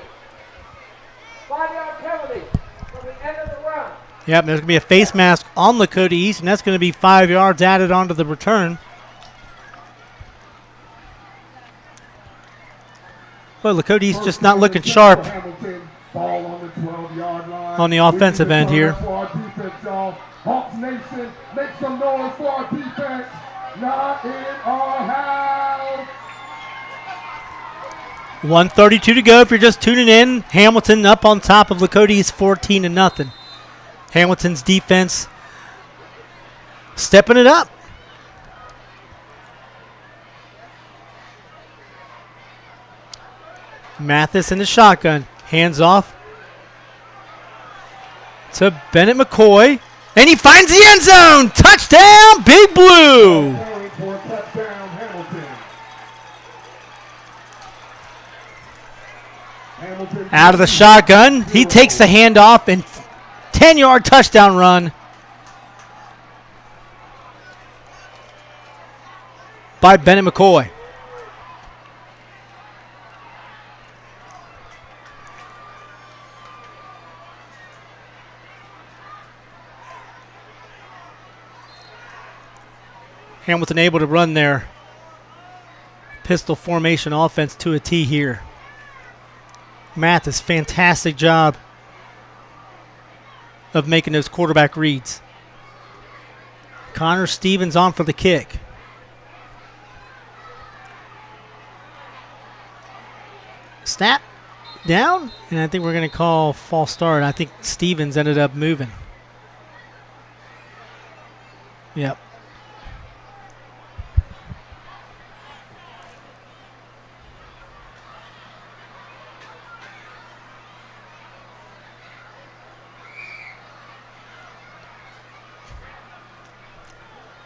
5-yard penalty from the end of the run. Yep, there's going to be a face mask on Lakota East, and that's going to be 5 yards added onto the return. Well, Lakota East just not looking sharp on the offensive end here. Hawks Nation, make some noise for our defense. Not in our house. 1:32 to go if you're just tuning in. Hamilton up on top of Lakota East 14-0. Hamilton's defense stepping it up. Mathis in the shotgun. Hands off to Bennett McCoy. And he finds the end zone. Touchdown, Big Blue. Out of the shotgun. He takes the handoff and 10-yard touchdown run by Bennett McCoy. Hamilton able to run their pistol formation offense to a T here. Mathis, fantastic job of making those quarterback reads. Connor Stevens on for the kick. Snap down, and I think we're going to call false start. I think Stevens ended up moving. Yep.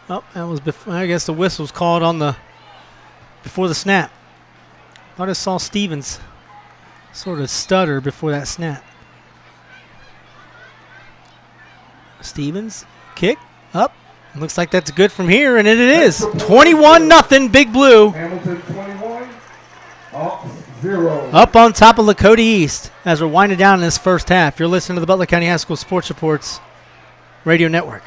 Oh, that was before. I guess the whistle was called on the before the snap. I just saw Stevens sort of stutter before that snap. Stevens kick up. Looks like that's good from here, and it is 21-0 Big Blue. Hamilton 21, Hawks 0. Up on top of Lakota East as we're winding down in this first half. You're listening to the Butler County High School Sports Reports Radio Network.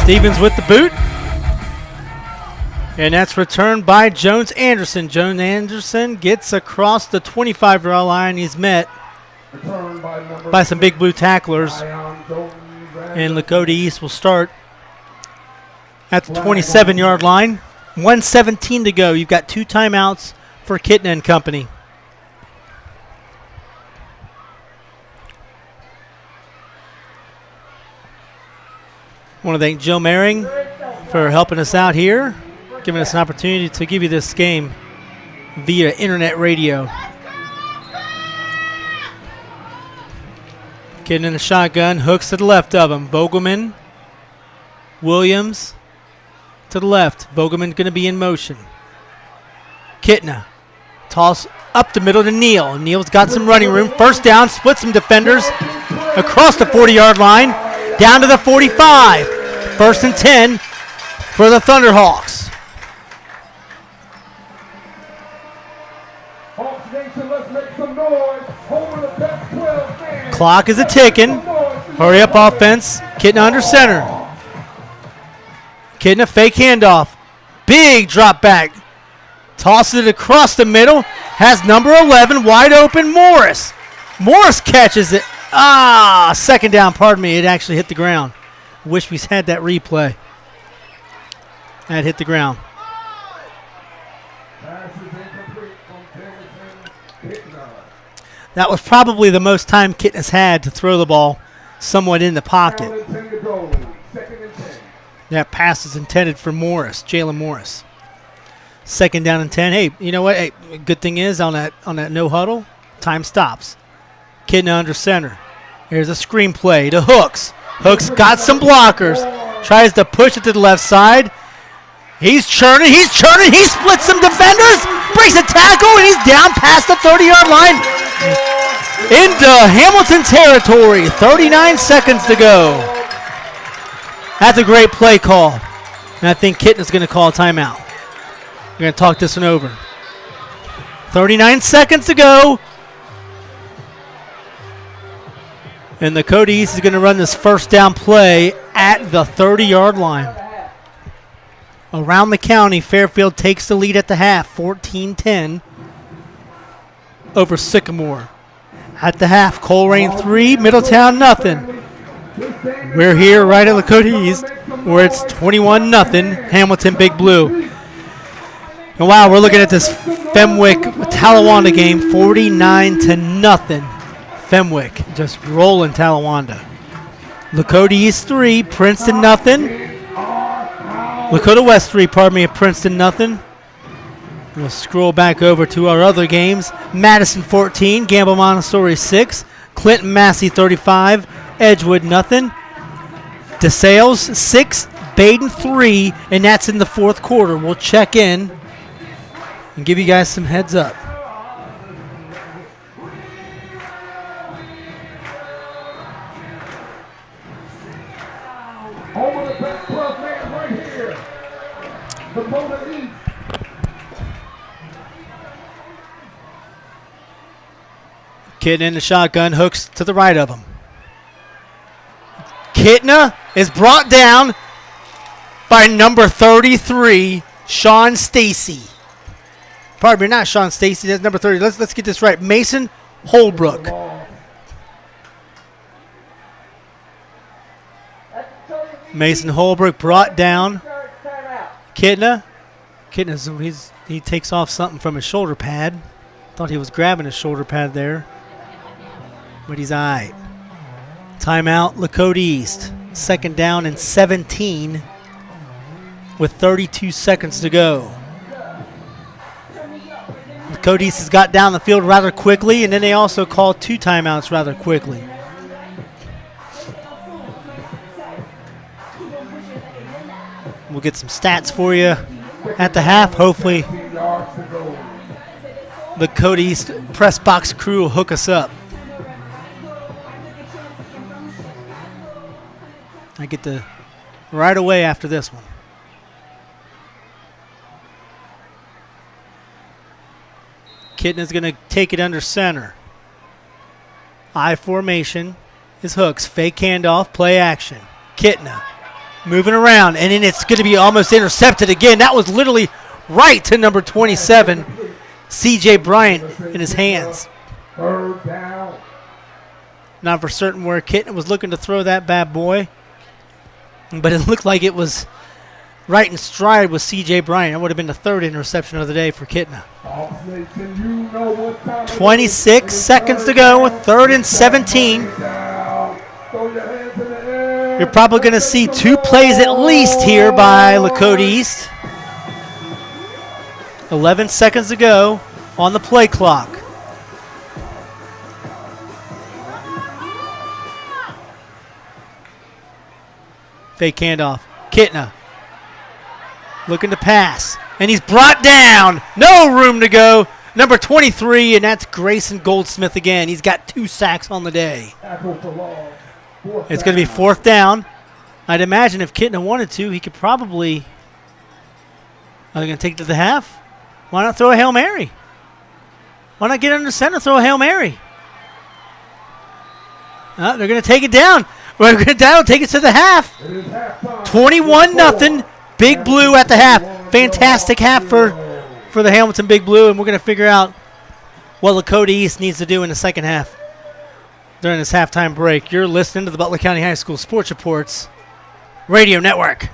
Stevens with the boot. And that's returned by Jones Anderson. Jones Anderson gets across the 25-yard line. He's met by some Big Blue tacklers. And Lakota East will start at the 27-yard line. 1:17 to go. You've got 2 timeouts for Kitten and company. I want to thank Jill Maring for helping us out here, giving us an opportunity to give you this game via internet radio. Getting in the shotgun, hooks to the left of him. Vogelman, Williams to the left. Vogelman going to be in motion. Kitna, toss up the middle to Neal. Neal's got some running room. First down, split some defenders across the 40-yard line, down to the 45. First and 10 for the Thunderhawks. Clock is a-ticking. Hurry up offense. Kitna under center. Kitna fake handoff. Big drop back. Tosses it across the middle. Has number 11 wide open, Morris. Morris catches it. Second down, pardon me. It actually hit the ground. Wish we had that replay. That hit the ground. That was probably the most time Kitten has had to throw the ball somewhat in the pocket. That pass is intended for Morris, Jalen Morris. Second down and 10. Hey, you know what? Hey, good thing is on that no huddle, time stops. Kitten under center. Here's a screen play to Hooks. Hooks got some blockers. Tries to push it to the left side. He's churning. He splits some defenders. Breaks a tackle, and he's down past the 30-yard line. Into Hamilton territory. 39 seconds to go. That's a great play call. And I think Kitten is going to call a timeout. We're going to talk this one over. 39 seconds to go. And the Lakota East is going to run this first down play at the 30-yard line. Around the county, Fairfield takes the lead at the half, 14-10 over Sycamore. At the half, Colerain 3, Middletown nothing. We're here right at Lakota East where it's 21-0, Hamilton Big Blue. And wow, we're looking at this Fenwick-Talawanda game, 49-0. Fenwick just rolling Talawanda. Lakota East 3, Princeton nothing. Lakota West 3, Princeton nothing. We'll scroll back over to our other games. Madison 14, Gamble Montessori 6, Clinton Massey 35, Edgewood nothing. DeSales 6, Baden 3, and that's in the fourth quarter. We'll check in and give you guys some heads up. Over the back club man right here. Lakota East. Kitten in the shotgun, Hooks to the right of him. Kitna is brought down by number 33, Sean Stacy. Pardon me, not Sean Stacy, that's number 30. Let's get this right. Mason Holbrook. Mason Holbrook brought down Kitna. He takes off something from his shoulder pad. Thought he was grabbing his shoulder pad there, but he's all right. Timeout, Lakota East. Second down and 17 with 32 seconds to go. Lakota East has got down the field rather quickly, and then they also called 2 timeouts rather quickly. We'll get some stats for you at the half. Hopefully, the Lakota East press box crew will hook us up. I get to right away after this one. Kitten is going to take it under center. I formation is Hooks. Fake handoff, play action. Kitna moving around, and then it's going to be almost intercepted again. That was literally right to number 27, C.J. Bryant, in his hands. Not for certain where Kitten was looking to throw that bad boy, but it looked like it was right in stride with C.J. Bryant. That would have been the third interception of the day for Kitna. 26 seconds to go, 3rd and 17. You're probably going to see 2 plays at least here by Lakota East. 11 seconds to go on the play clock. Fake handoff. Kitna looking to pass, and he's brought down. No room to go. Number 23, and that's Grayson Goldsmith again. He's got 2 sacks on the day. It's going to be 4th down. I'd imagine if Kitna wanted to, he could probably. Are they going to take it to the half? Why not throw a Hail Mary? Why not get under center, throw a Hail Mary? They're going to take it down. We're going to take it to the half. 21-0. Big Blue at the half. Fantastic half for the Hamilton Big Blue, and we're going to figure out what Lakota East needs to do in the second half during this halftime break. You're listening to the Butler County High School Sports Reports Radio Network.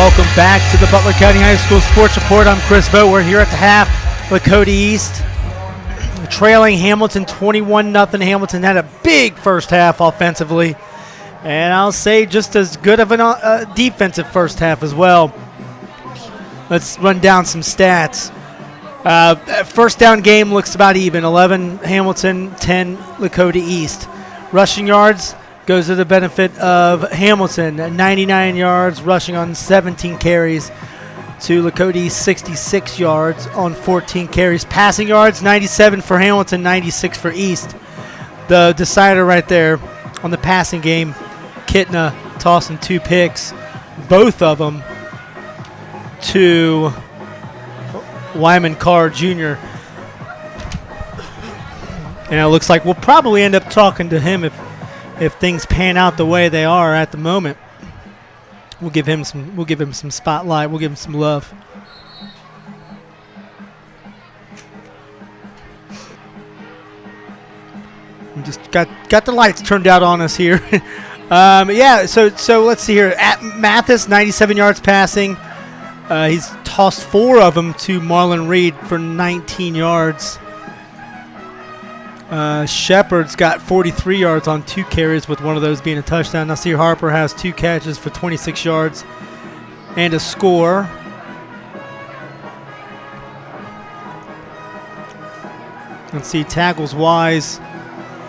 Welcome back to the Butler County High School Sports Report. I'm Chris Vogt. We're here at the half. Lakota East trailing Hamilton 21-0. Hamilton had a big first half offensively, and I'll say just as good of a defensive first half as well. Let's run down some stats. First down game looks about even. 11 Hamilton, 10 Lakota East. Rushing yards goes to the benefit of Hamilton. 99 yards rushing on 17 carries to Lakota East, 66 yards on 14 carries. Passing yards, 97 for Hamilton, 96 for East. The decider right there on the passing game, Kitna tossing 2 picks, both of them to Wyman Carr Jr. And it looks like we'll probably end up talking to him if things pan out the way they are at the moment. We'll give him some spotlight. We'll give him some love. We just got the lights turned out on us here. Yeah, so let's see here. At Mathis, 97 yards passing. He's tossed 4 of them to Marlon Reed for 19 yards. Shepard's got 43 yards on 2 carries, with one of those being a touchdown. Nasir Harper has 2 catches for 26 yards and a score. Let's see, tackles wise,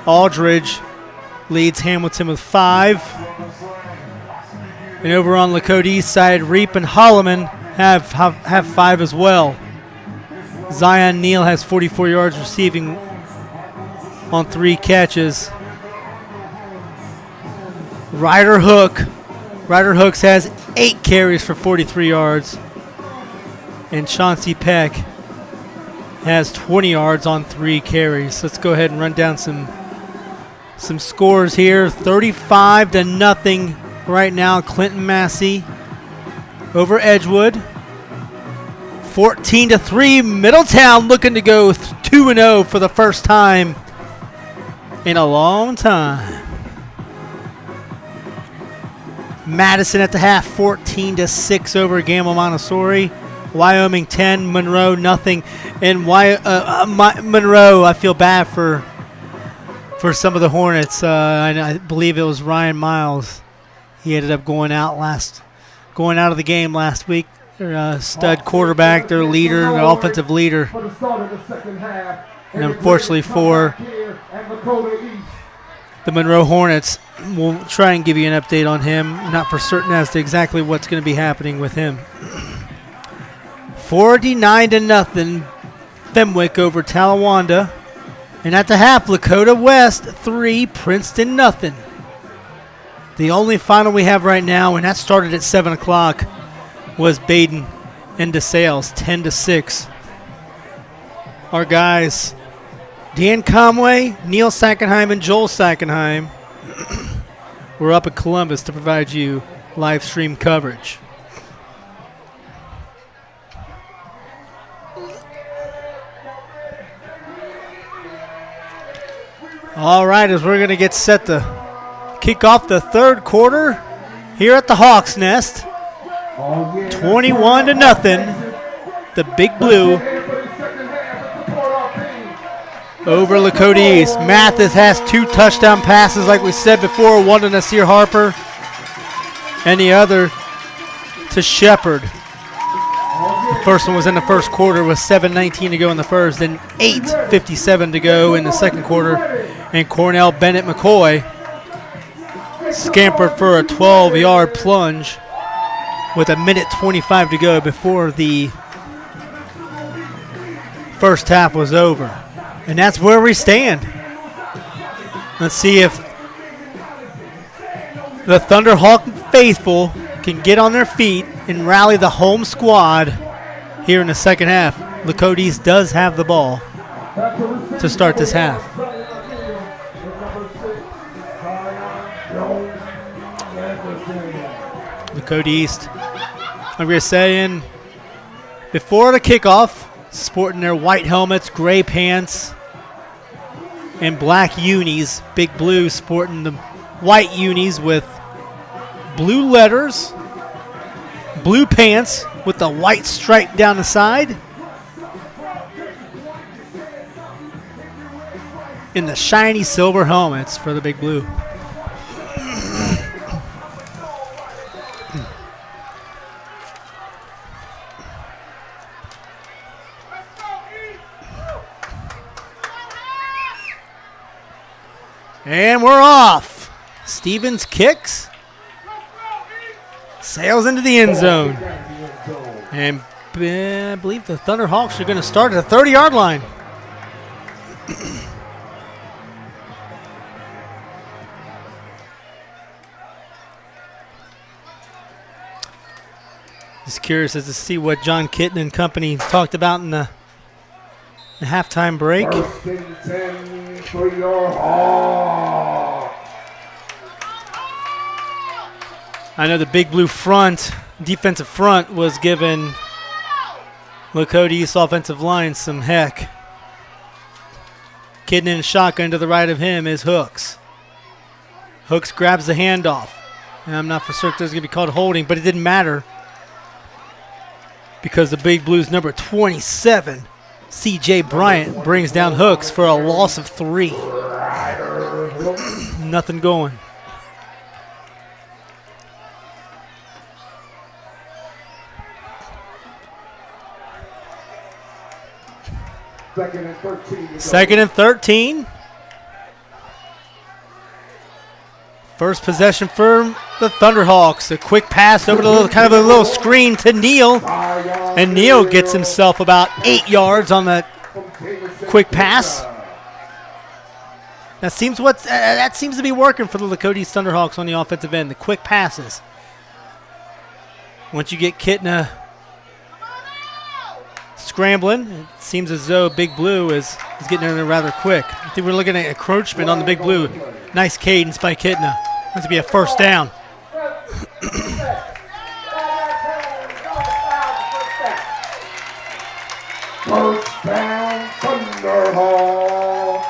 Aldridge leads Hamilton with 5. And over on Lakota East side, Reap and Holloman have 5 as well. Zion Neal has 44 yards receiving on 3 catches. Ryder Hooks has 8 carries for 43 yards. And Chauncey Peck has 20 yards on 3 carries. Let's go ahead and run down some scores here. 35-0 right now, Clinton Massey over Edgewood. 14-3, Middletown looking to go 2-0 for the first time in a long time. Madison at the half, 14-6 over Gamble Montessori. Wyoming 10, Monroe nothing. And Monroe, I feel bad for some of the Hornets. I believe it was Ryan Miles. He ended up going out of the game last week. Their stud quarterback, their leader, their offensive leader. And unfortunately for the Monroe Hornets, we'll try and give you an update on him. Not for certain as to exactly what's going to be happening with him. 49-0, Fenwick over Talawanda. And at the half, Lakota West 3, Princeton 0. The only final we have right now, and that started at 7 o'clock, was Baden and DeSales, 10-6. Our guys, Dan Conway, Neil Sackenheim, and Joel Sackenheim, we're up at Columbus to provide you live stream coverage. All right, as we're going to get set to kick off the third quarter here at the Hawks Nest. 21-0, the Big Blue over Lakota East. Mathis has 2 touchdown passes, like we said before, one to Nasir Harper and the other to Shepard. The first one was in the first quarter with 7:19 to go in the first, then 8:57 to go in the second quarter. And Cornell Bennett McCoy scampered for a 12-yard plunge with 1:25 to go before the first half was over. And that's where we stand. Let's see if the Thunderhawk faithful can get on their feet and rally the home squad here in the second half. Lakota East does have the ball to start this half. Lakota East, like we were saying, before the kickoff, sporting their white helmets, gray pants, and black unis. Big Blue sporting the white unis with blue letters, blue pants with the white stripe down the side. In the shiny silver helmets for the Big Blue. And we're off. Stevens kicks. Sails into the end zone. And I believe the Thunderhawks are going to start at the 30-yard line. Just curious as to see what John Kitten and company talked about in the halftime break. First and 10 for your Hawks. I know the Big Blue front, defensive front, was giving Lakota East offensive line some heck. Kitten in a shotgun to the right of him is Hooks. Hooks grabs the handoff. And I'm not for certain there's going to be called holding, but it didn't matter because the Big Blues number 27, C.J. Bryant, brings down Hooks for a loss of 3. Nothing going. Second and 13. Second and 13. First possession for the Thunderhawks. A quick pass over the kind of a little screen to Neal. And Neal gets himself about 8 yards on that quick pass. That seems to be working for the Lakota East Thunderhawks on the offensive end, the quick passes. Once you get Kitna scrambling, it seems as though Big Blue is getting in there rather quick. I think we're looking at encroachment on the Big Blue. Nice cadence by Kitna. That's to be a first down. First down, Thunderhawks.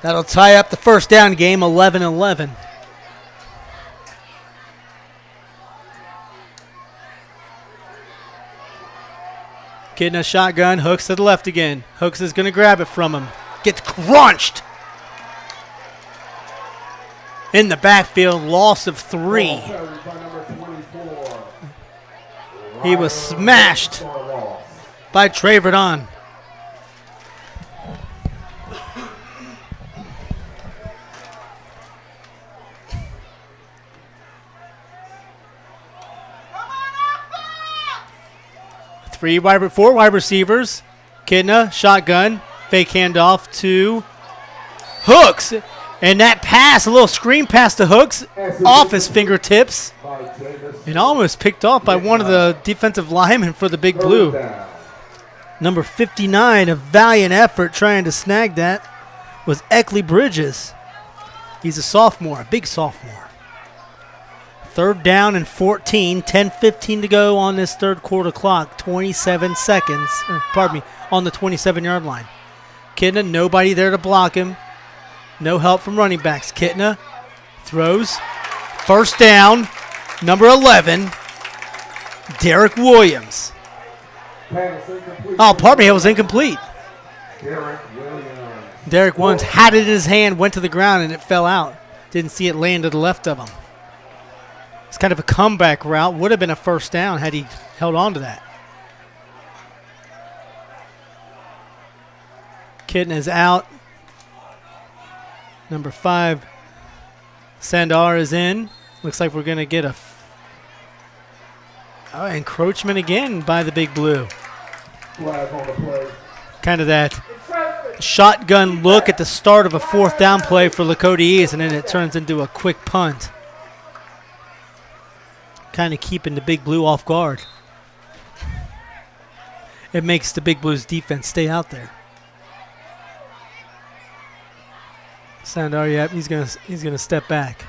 That'll tie up the first down game, 11-11. Kitna shotgun, Hooks to the left again. Hooks is going to grab it from him. Gets crunched. In the backfield, loss of 3. He was smashed by Traverdon. Four wide receivers. Kidna, shotgun, fake handoff to Hooks. And that pass, a little screen pass to Hooks, off his fingertips. And almost picked off by one of the defensive linemen for the Big Blue. Number 59, a valiant effort trying to snag that, was Eckley Bridges. He's a sophomore, a big sophomore. Third down and 14, 10:15 to go on this third quarter clock, 27 seconds, on the 27-yard line. Kitna, nobody there to block him. No help from running backs. Kitna throws. First down, number 11, Derek Williams. Oh, pardon me, it was incomplete. Derek Williams had it in his hand, went to the ground, and it fell out. Didn't see it land to the left of him. It's kind of a comeback route. Would have been a first down had he held on to that. Kitten is out. Number 5, Sandar is in. Looks like we're going to get a encroachment again by the Big Blue. Kind of that shotgun look at the start of a fourth down play for Lakota East, and then it turns into a quick punt. Kind of keeping the Big Blue off guard. It makes the Big Blues defense stay out there. Sandar, yep, he's gonna step back.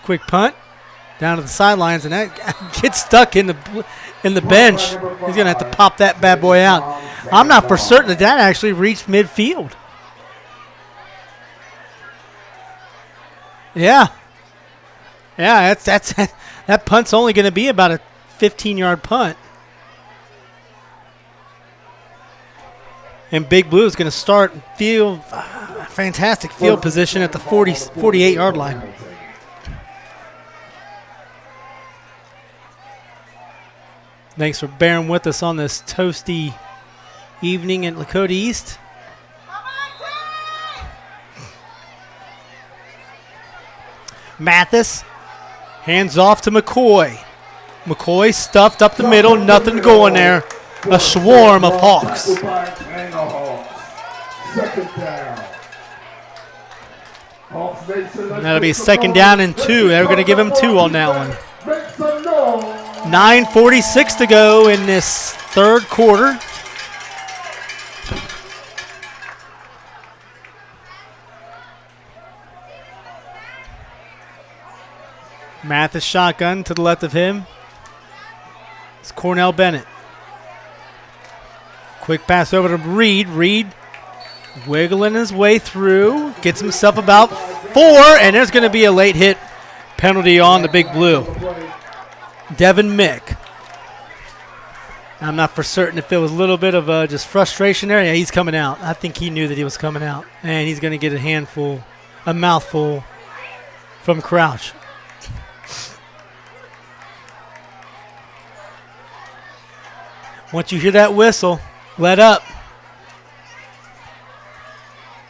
Quick punt down to the sidelines, and that gets stuck in the bench. He's gonna have to pop that bad boy out. I'm not for certain that actually reached midfield. Yeah. Yeah, that's that punt's only going to be about a 15-yard punt. And Big Blue is going to start field, fantastic field position at the 48-yard line. Thanks for bearing with us on this toasty evening at Lakota East. Mathis hands off to McCoy. McCoy stuffed up the middle, nothing going there. A swarm of Hawks. That'll be 2nd down and 2. They're going to give him 2 on that one. 9:46 to go in this 3rd quarter. Mathis shotgun to the left of him. It's Cornell Bennett. Quick pass over to Reed. Reed wiggling his way through. Gets himself about 4, and there's going to be a late hit penalty on the Big Blue. Devin Mick. I'm not for certain if it was a little bit of just frustration there. Yeah, he's coming out. I think he knew that he was coming out. And he's going to get a mouthful from Crouch. Once you hear that whistle, let up.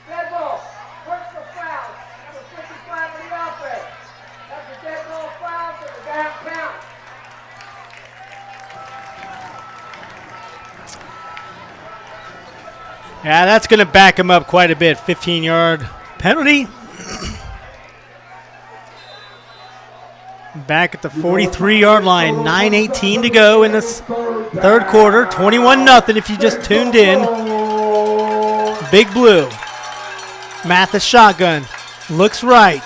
Dead ball. Personal foul. Number 55 for the offense. That's a dead ball foul for the down count. Yeah, that's going to back him up quite a bit. 15-yard penalty. Back at the 43-yard line. 9:18 to go in this 3rd quarter. 21-0 if you just tuned in. Big Blue. Mathis shotgun. Looks right.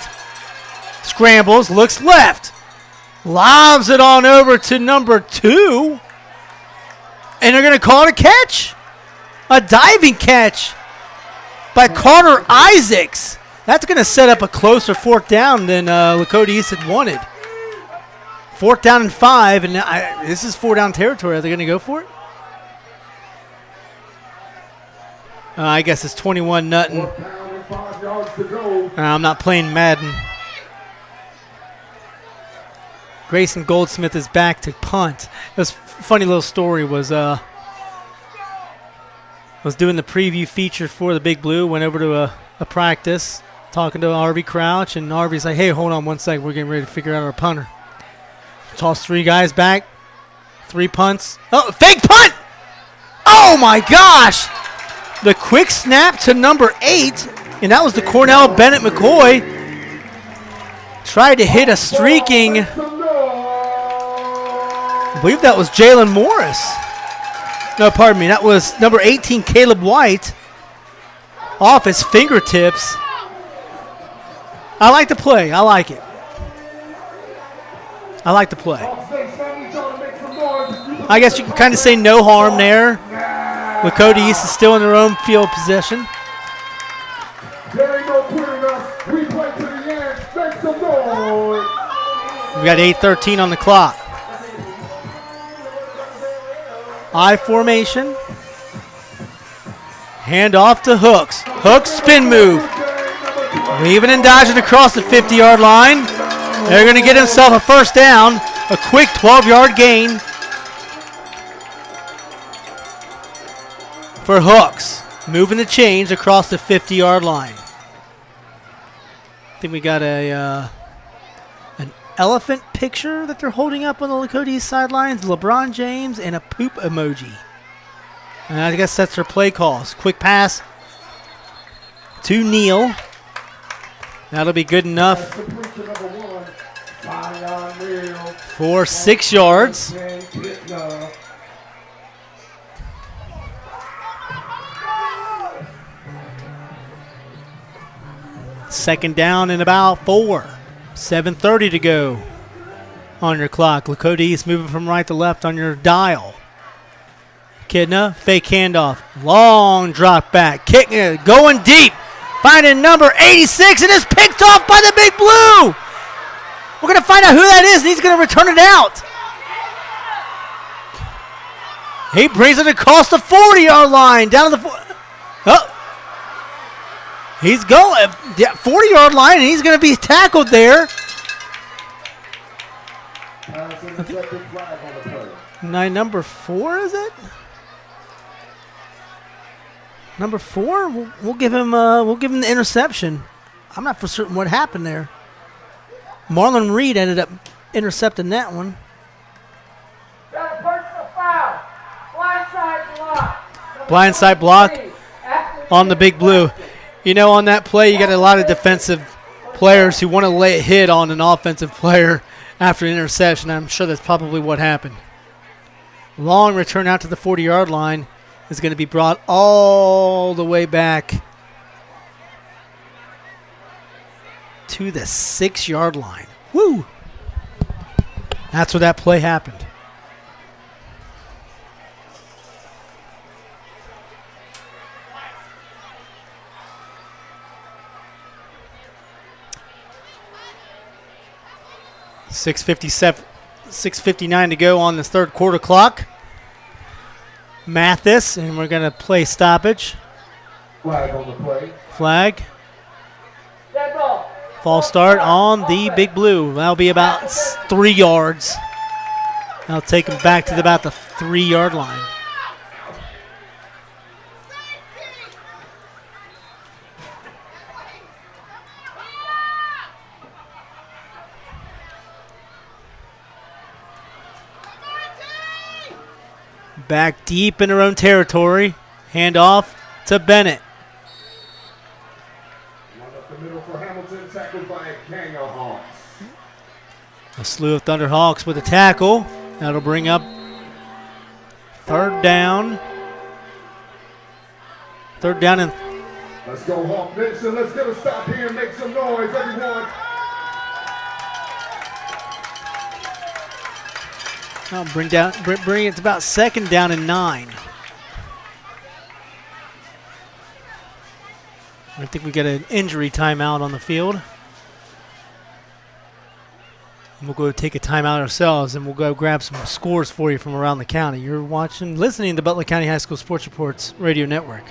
Scrambles. Looks left. Lobs it on over to number 2. And they're going to call it a catch. A diving catch by Carter Isaacs. That's going to set up a closer 4th down than Lakota East had wanted. 4th down and 5, and this is 4-down territory. Are they going to go for it? I guess it's 21-0. I'm not playing Madden. Grayson Goldsmith is back to punt. It was a funny little story. Was doing the preview feature for the Big Blue. Went over to a practice, talking to Arby Crouch, and Arby's like, "Hey, hold on one second. We're getting ready to figure out our punter." Toss 3 guys back. 3 punts. Oh, fake punt! Oh, my gosh! The quick snap to number 8, and that was the Cornell Bennett McCoy. Tried to hit a streaking, I believe that was Jalen Morris. No, pardon me. That was number 18, Caleb White, off his fingertips. I like the play. I like it. I like the play. I guess you can kind of say no harm there. Lakota East is still in their own field possession. We've got 8:13 on the clock. I formation. Hand off to Hooks. Hooks spin move. Weaving and dodging across the 50-yard line. They're going to get himself a 1st down. A quick 12-yard gain for Hooks. Moving the chains across the 50-yard line. I think we got an elephant picture that they're holding up on the Lakota East sidelines. LeBron James and a poop emoji. And I guess that's their play calls. Quick pass to Neal. That'll be good enough for 6 yards. Second down and about 4. 7:30 to go on your clock. Lakota East moving from right to left on your dial. Kidna, fake handoff. Long drop back. Kick, going deep. Finding number 86, and it's picked off by the Big Blue. We're going to find out who that is, and he's going to return it out. He brings it across the 40-yard line, down to the he's going 40-yard line, and he's going to be tackled there. Number 4, is it? Number 4, we'll give him the interception. I'm not for certain what happened there. Marlon Reed ended up intercepting that one. Got a personal foul. Blindside block. Blindside block on the Big Blue. You know, on that play, you got a lot of defensive players who want to lay a hit on an offensive player after an interception. I'm sure that's probably what happened. Long return out to the 40-yard line is going to be brought all the way back to the 6-yard line. Woo! That's where that play happened. $6:59 to go on this third quarter clock. Mathis, and we're going to play stoppage. Flag on the play. Flag. Dead ball. False start on the Big Blue. That'll be about 3 yards. That'll take him back to about the 3-yard line. Back deep in their own territory. Hand off to Bennett. One up the middle for Hamilton, tackled by a gang of Hawks. A slew of Thunderhawks with a tackle. That'll bring up third down. Third down and Let's go Hawk Nation. Let's get a stop here and make some noise, everyone. I'll bring it to about second down and 9. I think we got an injury timeout on the field. And we'll go take a timeout ourselves, and we'll go grab some scores for you from around the county. You're listening to Butler County High School Sports Reports Radio Network.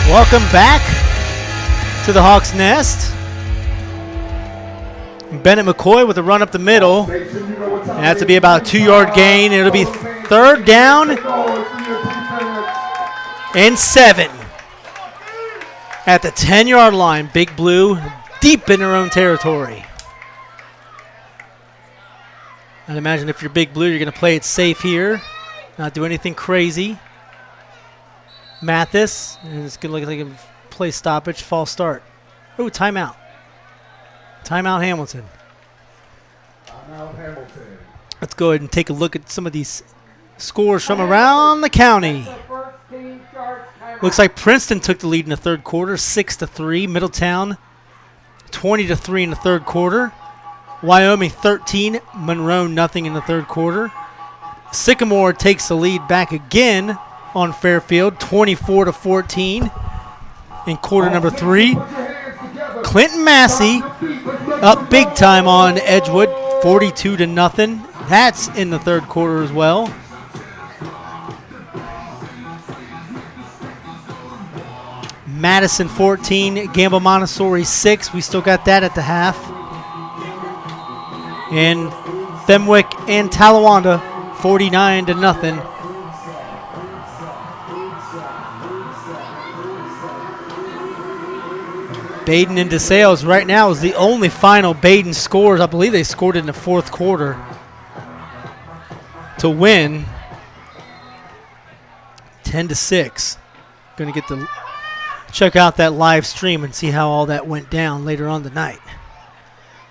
Welcome back to the Hawks' Nest. Bennett McCoy with a run up the middle. And that's to be about a 2-yard gain. It'll be third down and 7. At the 10-yard line, Big Blue deep in their own territory. I'd imagine if you're Big Blue, you're going to play it safe here, not do anything crazy. Mathis, and it's going to look like a play stoppage, false start. Oh, timeout. Timeout Hamilton. Timeout Hamilton. Let's go ahead and take a look at some of these scores from around the county. Looks like Princeton took the lead in the third quarter, 6-3. Middletown 20-3 in the third quarter. Wyoming 13, Monroe nothing in the third quarter. Sycamore takes the lead back again on Fairfield, 24-14 in quarter number 3. Clinton Massey up big time on Edgewood, 42-0. That's in the third quarter as well. Madison 14, Gamble Montessori 6. We still got that at the half. And Fenwick and Talawanda 49-0. Baden and DeSales right now is the only final Baden scores. I believe they scored in the fourth quarter to win 10-6. Going to get to check out that live stream and see how all that went down later on tonight.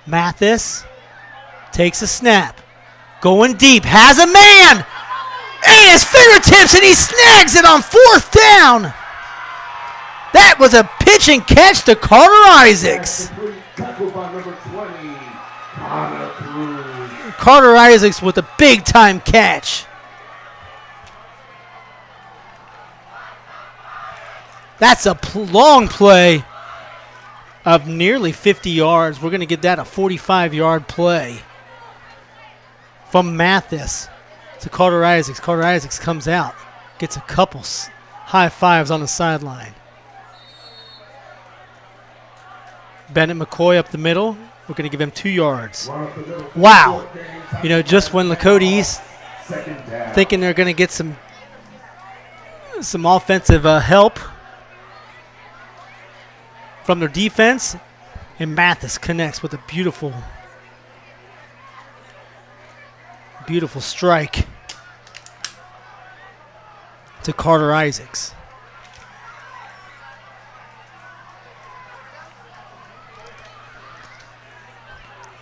Mathis takes a snap. Going deep. Has a man. And his fingertips, and he snags it on fourth down. That was a pitch and catch to Carter Isaacs. Carter Isaacs with a big-time catch. That's a long play of nearly 50 yards. We're going to get that a 45-yard play from Mathis to Carter Isaacs. Carter Isaacs comes out, gets a couple high fives on the sideline. Bennett McCoy up the middle. We're going to give him 2 yards. Wow. You know, just when Lakota East thinking they're going to get some offensive help from their defense, and Mathis connects with a beautiful strike to Carter Isaacs.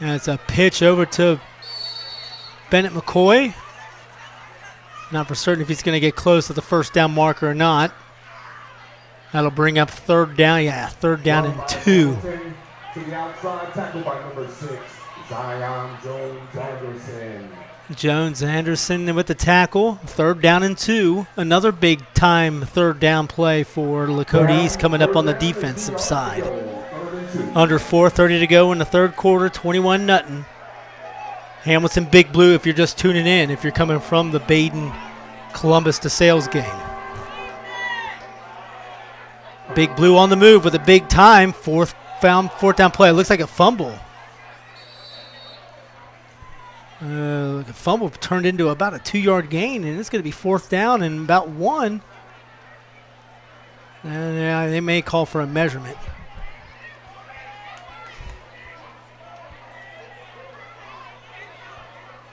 And it's a pitch over to Bennett McCoy. Not for certain if he's going to get close to the first down marker or not. That'll bring up third down. Yeah, third down and 2. To the outside, tackled by number 6, Zion Jones-Anderson. Jones-Anderson with the tackle. Third down and 2. Another big-time third down play for Lakota East coming up on the defensive side. Under 4:30 to go in the third quarter, 21-0. Hamilton Big Blue if you're just tuning in, if you're coming from the Baden-Columbus DeSales game. Big Blue on the move with a big time fourth down play. It looks like a fumble. A fumble turned into about a 2-yard gain, and it's going to be fourth down and about 1. And they may call for a measurement.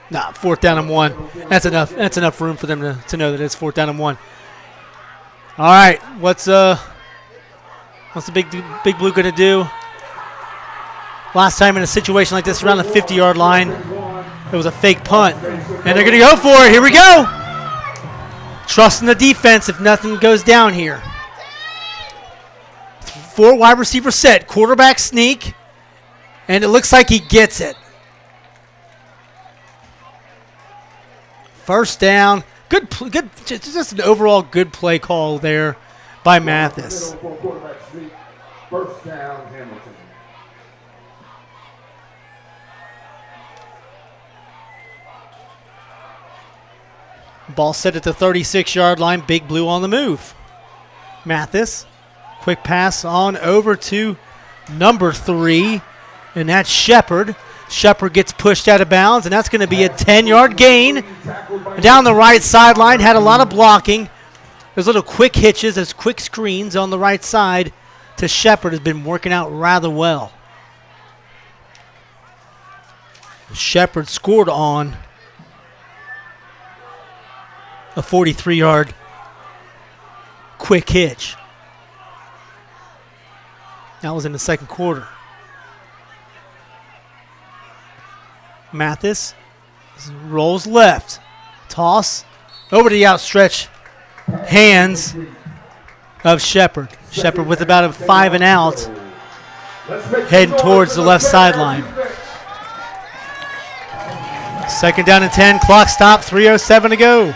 Nah, fourth down and 1. That's enough. That's enough room for them to know that it's fourth down and 1. All right, what's the Big Blue going to do? Last time in a situation like this, around the 50-yard line, it was a fake punt, and they're going to go for it. Here we go. Trusting the defense if nothing goes down here. 4 wide receiver set, quarterback sneak, and it looks like he gets it. First down. Good, just an overall good play call there by Mathis. First down, Hamilton. Ball set at the 36-yard line. Big Blue on the move. Mathis, quick pass on over to number 3, and that's Shepard. Shepard gets pushed out of bounds, and that's going to be a 10-yard gain. Down the right sideline, had a lot of blocking. There's little quick hitches, there's quick screens on the right side to Shepard has been working out rather well. Shepard scored on a 43-yard quick hitch. That was in the second quarter. Mathis rolls left. Toss over to the outstretched hands of Shepard. Shepard with about a 5 and out. heading towards the left sideline. 2nd down and 10, clock stop, 3:07 to go.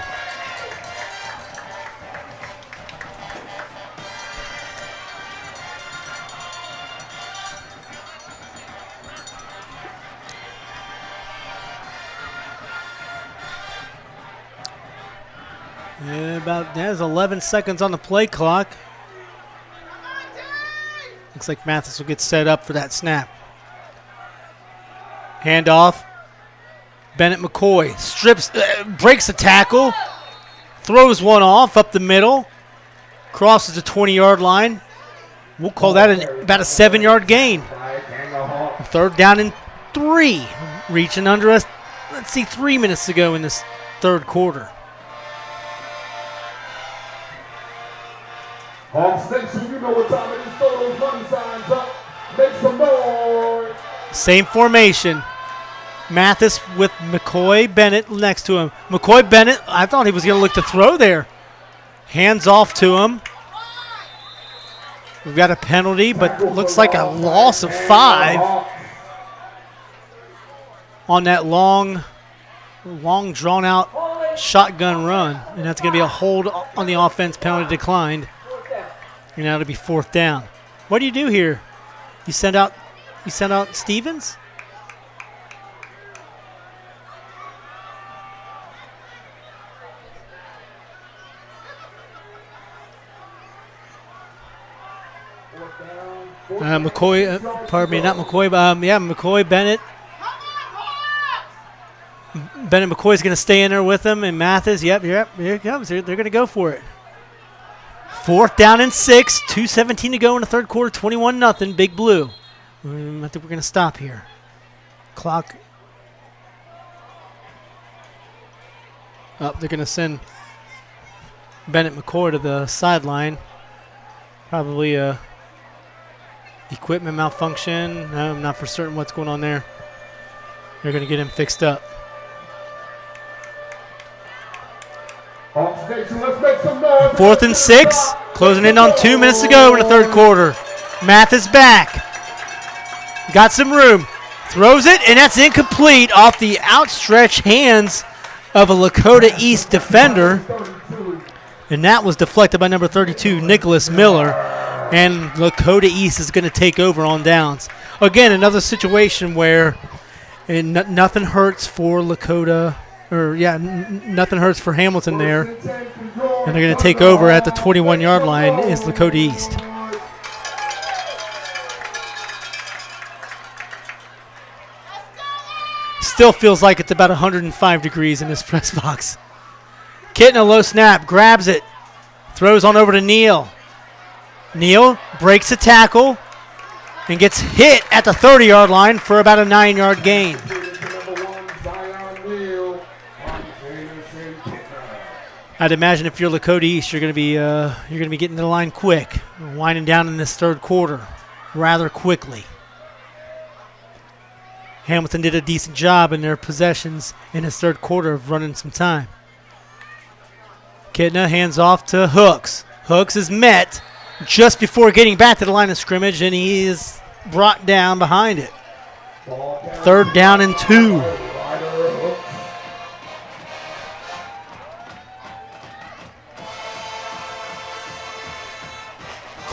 There's 11 seconds on the play clock. Looks like Mathis will get set up for that snap. Handoff. Bennett McCoy breaks the tackle, throws one off up the middle, crosses the 20-yard line. We'll call that about a 7-yard gain. 3rd down and 3, reaching under us. Let's see, 3 minutes to go in this 3rd quarter. Home Station, you know what time it is. Throw those money signs up. Make some noise. Same formation. Mathis with McCoy Bennett next to him. McCoy Bennett, I thought he was going to look to throw there. Hands off to him. We've got a penalty, but looks like a loss of 5 on that long drawn-out shotgun run. And that's going to be a hold on the offense. Penalty declined. And now it'll be 4th down. What do you do here? You send out Stevens? McCoy, pardon me, not McCoy, but McCoy, Bennett. Bennett McCoy's going to stay in there with him, and Mathis, yep, here it comes. They're going to go for it. 4th down and 6, 2:17 to go in the 3rd quarter, 21-0, Big Blue. I think we're going to stop here. Clock. They're going to send Bennett McCoy to the sideline. Probably equipment malfunction. I'm not for certain what's going on there. They're going to get him fixed up. Let's make some noise. 4th and 6, closing in on 2 minutes to go in the 3rd quarter. Mathis back. Got some room. Throws it, and that's incomplete off the outstretched hands of a Lakota East defender. And that was deflected by number 32, Nicholas Miller. And Lakota East is going to take over on downs. Again, another situation where nothing hurts for Lakota, nothing hurts for Hamilton there. And they're going to take over at the 21-yard line is Lakota East. Still feels like it's about 105 degrees in this press box. Kitten, a low snap, grabs it, throws on over to Neal. Neal breaks a tackle and gets hit at the 30-yard line for about a 9-yard gain. I'd imagine if you're Lakota East, you're going to be getting to the line quick, winding down in this 3rd quarter rather quickly. Hamilton did a decent job in their possessions in his 3rd quarter of running some time. Kidna hands off to Hooks. Hooks is met just before getting back to the line of scrimmage, and he is brought down behind it. 3rd down and 2.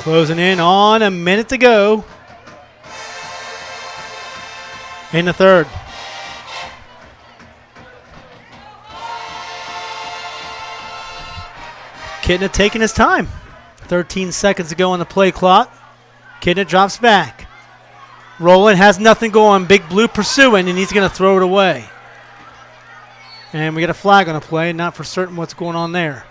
Closing in on a minute to go in the 3rd. Kidna taking his time. 13 seconds to go on the play clock. Kidna drops back. Roland has nothing going. Big Blue pursuing, and he's going to throw it away. And we got a flag on the play. Not for certain what's going on there.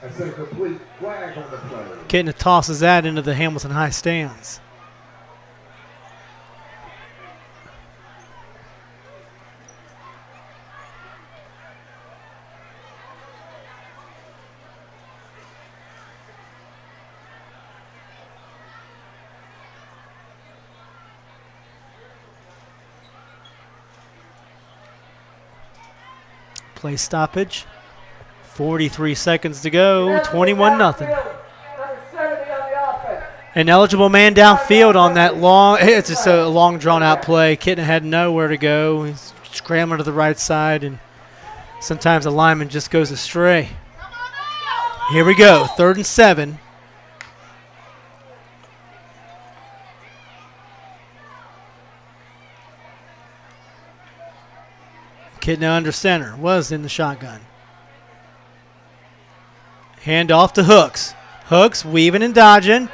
That's a complete flag on the play. Kidna tosses that into the Hamilton High stands. Play stoppage. 43 seconds to go. 21-0. Number 70 on the offense. An eligible man downfield on that long. It's just a long, drawn-out play. Kitten had nowhere to go. He's scrambling to the right side, and sometimes a lineman just goes astray. Here we go, 3rd and 7. Kitten under center, was in the shotgun. Hand off to Hooks. Hooks weaving and dodging.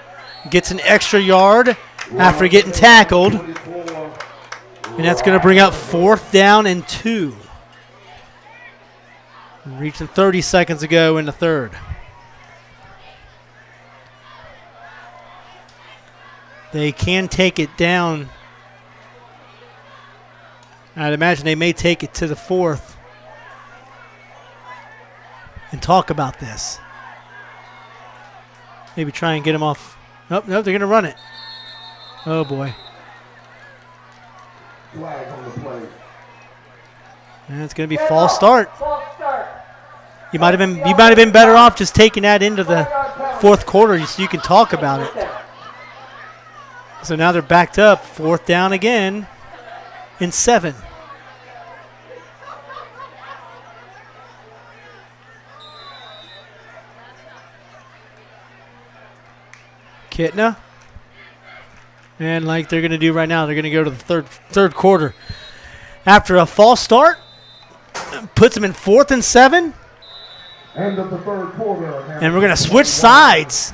Gets an extra yard after getting tackled. And that's going to bring up 4th down and 2. Reaching 30 seconds ago in the 3rd. They can take it down. I'd imagine they may take it to the 4th and talk about this. Maybe try and get them off. Nope, they're going to run it. Oh, boy. Flag on the play. And it's going to be false start. You might have been better off just taking that into the 4th quarter so you can talk about it. So now they're backed up, 4th down again and 7. Kitna. And like they're going to do right now, they're going to go to the third quarter. After a false start, puts them in 4th and 7. End of the 3rd quarter. And we're going to switch sides.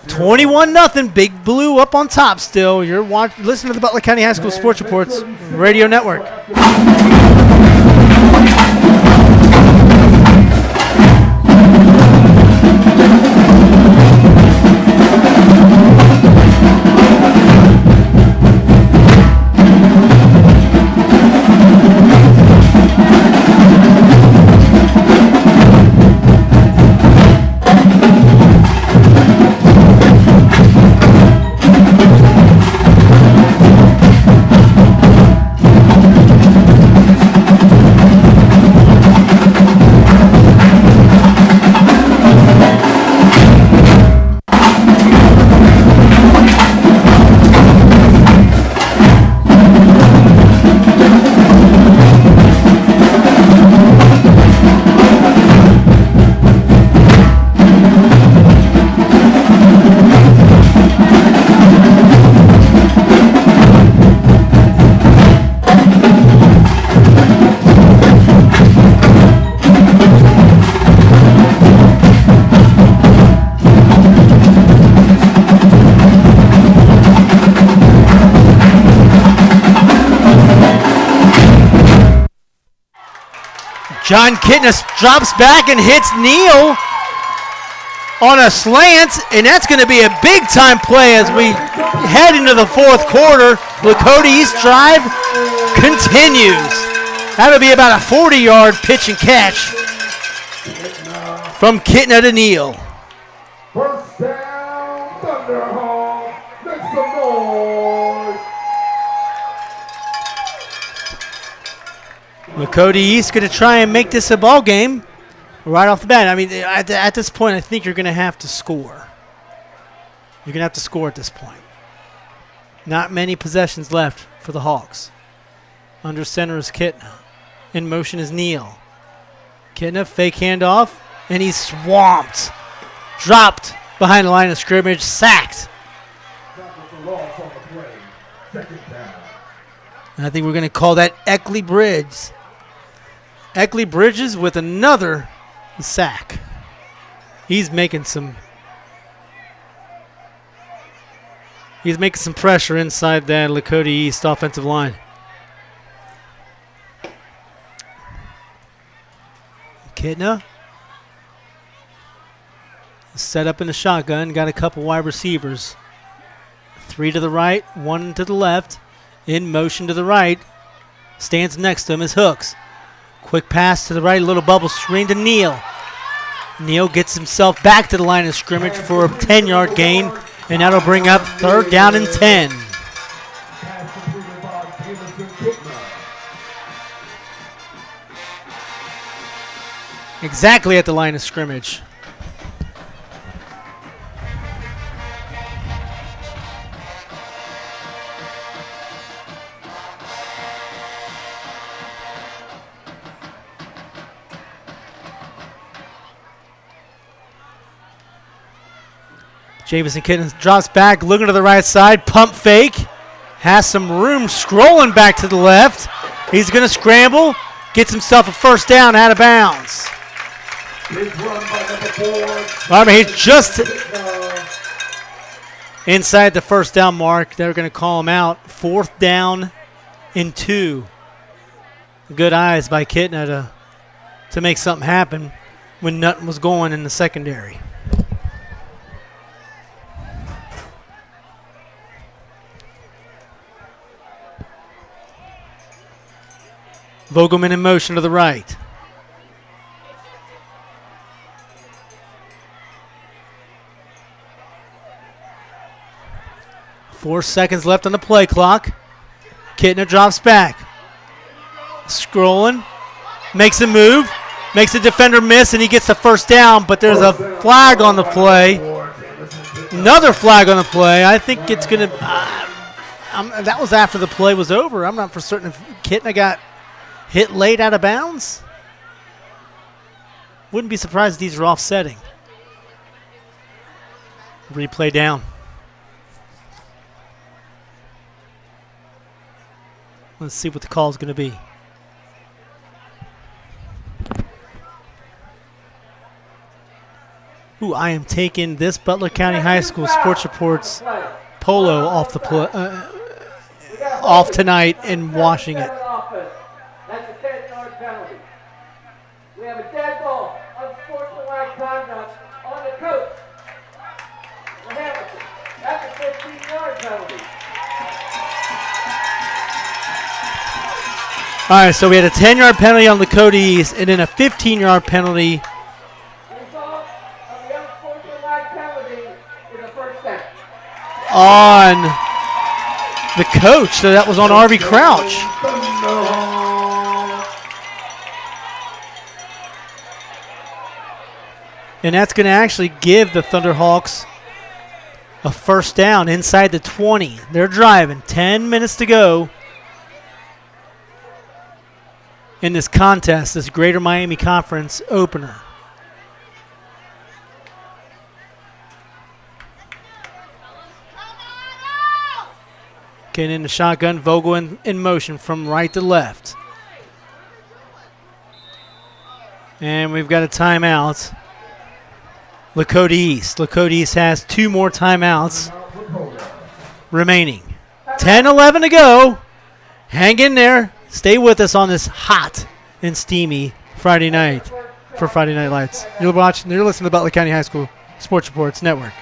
21-0, Big Blue up on top still. You're listening to the Butler County High School Sports Reports Radio Network. John Kitness drops back and hits Neal on a slant, and that's going to be a big-time play as we head into the 4th quarter. Lakota East drive continues. That'll be about a 40-yard pitch and catch from Kitna to Neal. 1st down, Thunderhawk. Make some noise. Lakota East going to try and make this a ball game right off the bat. I mean, at this point, I think you're going to have to score. You're going to have to score at this point. Not many possessions left for the Hawks. Under center is Kitna. In motion is Neal. Kitna, fake handoff, and he's swamped. Dropped behind the line of scrimmage, sacked. And I think we're going to call that Eckley Bridges. Eckley Bridges with another sack. He's making some pressure inside that Lakota East offensive line. Kitna set up in the shotgun, got a couple wide receivers. 3 to the right, 1 to the left. In motion to the right. Stands next to him is Hooks. Quick pass to the right, a little bubble screen to Neal. Neal gets himself back to the line of scrimmage for a 10-yard gain, and that'll bring up 3rd down and 10. Exactly at the line of scrimmage. Jamison Kitten drops back, looking to the right side, pump fake. Has some room, scrolling back to the left. He's going to scramble, gets himself a first down out of bounds. He's just inside the first down mark. They're going to call him out. 4th down and 2. Good eyes by Kitna to make something happen when nothing was going in the secondary. Vogelman in motion to the right. Four seconds left on the play clock. Kittner drops back. Scrolling. Makes a move. Makes the defender miss, and he gets the first down, but there's a flag on the play. Another flag on the play. I think it's going to that was after the play was over. I'm not for certain if Kittner got hit late out of bounds. Wouldn't be surprised if these are offsetting. Replay down. Let's see what the call is going to be. Ooh, I am taking this Butler County High School Sports Reports polo off the off tonight and washing it. That's a 10-yard penalty. We have a dead ball, unsportsmanlike conduct on the coach for Hamilton. That's a 15-yard penalty. All right, so we had a 10-yard penalty on Lakota East and then a 15-yard penalty. Result of the unsportsmanlike penalty is a first down. On the coach, so that was on Arby Crouch. And that's going to actually give the Thunderhawks a first down inside the 20. They're driving. 10 minutes to go in this contest, this Greater Miami Conference opener. Getting in the shotgun, Vogel in motion from right to left. And we've got a timeout. Lakota East. Lakota East has 2 more timeouts remaining. 10-11 to go. Hang in there. Stay with us on this hot and steamy Friday night for Friday Night Lights. You're listening to the Butler County High School Sports Reports Network.